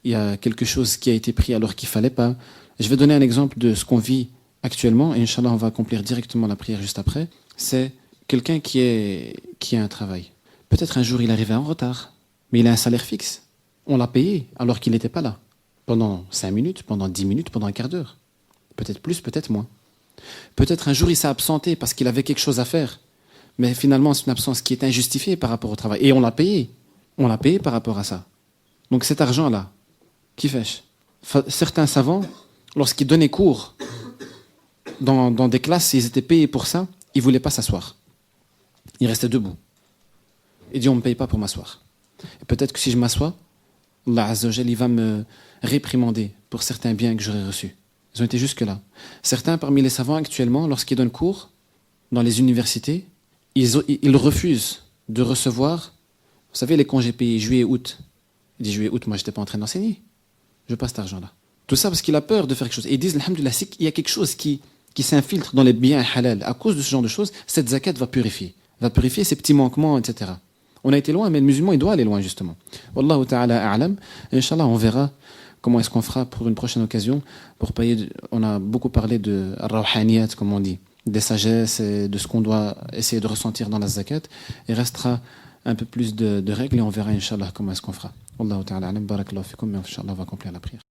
y a quelque chose qui a été pris alors qu'il ne fallait pas. Je vais donner un exemple de ce qu'on vit actuellement, et Inch'Allah, on va accomplir directement la prière juste après. C'est quelqu'un qui a un travail. Peut-être un jour, il est arrivé en retard, mais il a un salaire fixe. On l'a payé alors qu'il n'était pas là. Pendant 5 minutes, pendant 10 minutes, pendant un quart d'heure. Peut-être plus, peut-être moins. Peut-être un jour, il s'est absenté parce qu'il avait quelque chose à faire. Mais finalement, c'est une absence qui est injustifiée par rapport au travail. Et on l'a payé. On l'a payé par rapport à ça. Donc cet argent-là, qui fait certains savants, lorsqu'ils donnaient cours dans des classes, ils étaient payés pour ça, ils ne voulaient pas s'asseoir. Ils restaient debout. Ils disaient, on ne me paye pas pour m'asseoir. Et peut-être que si je m'assois, Allah Azza wa Jal, il va me réprimander pour certains biens que j'aurais reçus. Ils ont été jusque-là. Certains parmi les savants actuellement, lorsqu'ils donnent cours dans les universités, ils refusent de recevoir, vous savez, les congés payés juillet, août. Il dit juillet, août, moi je n'étais pas en train d'enseigner. Je passe cet argent-là. Tout ça parce qu'il a peur de faire quelque chose. Et ils disent, alhamdoulilah, il y a quelque chose qui s'infiltre dans les biens halal. À cause de ce genre de choses, cette zakat va purifier ces petits manquements, etc. On a été loin, mais le musulman, il doit aller loin, justement. Wallahu ta'ala a'lam. Inch'Allah, on verra comment est-ce qu'on fera pour une prochaine occasion. On a beaucoup parlé de rawhaniyat, comme on dit, des sagesses et de ce qu'on doit essayer de ressentir dans la zakat. Il restera un peu plus de règles et on verra, Inch'Allah, comment est-ce qu'on fera. Wallahu ta'ala a'lam. Barakallahu fikum. Mais Inch'Allah, on va accomplir la prière.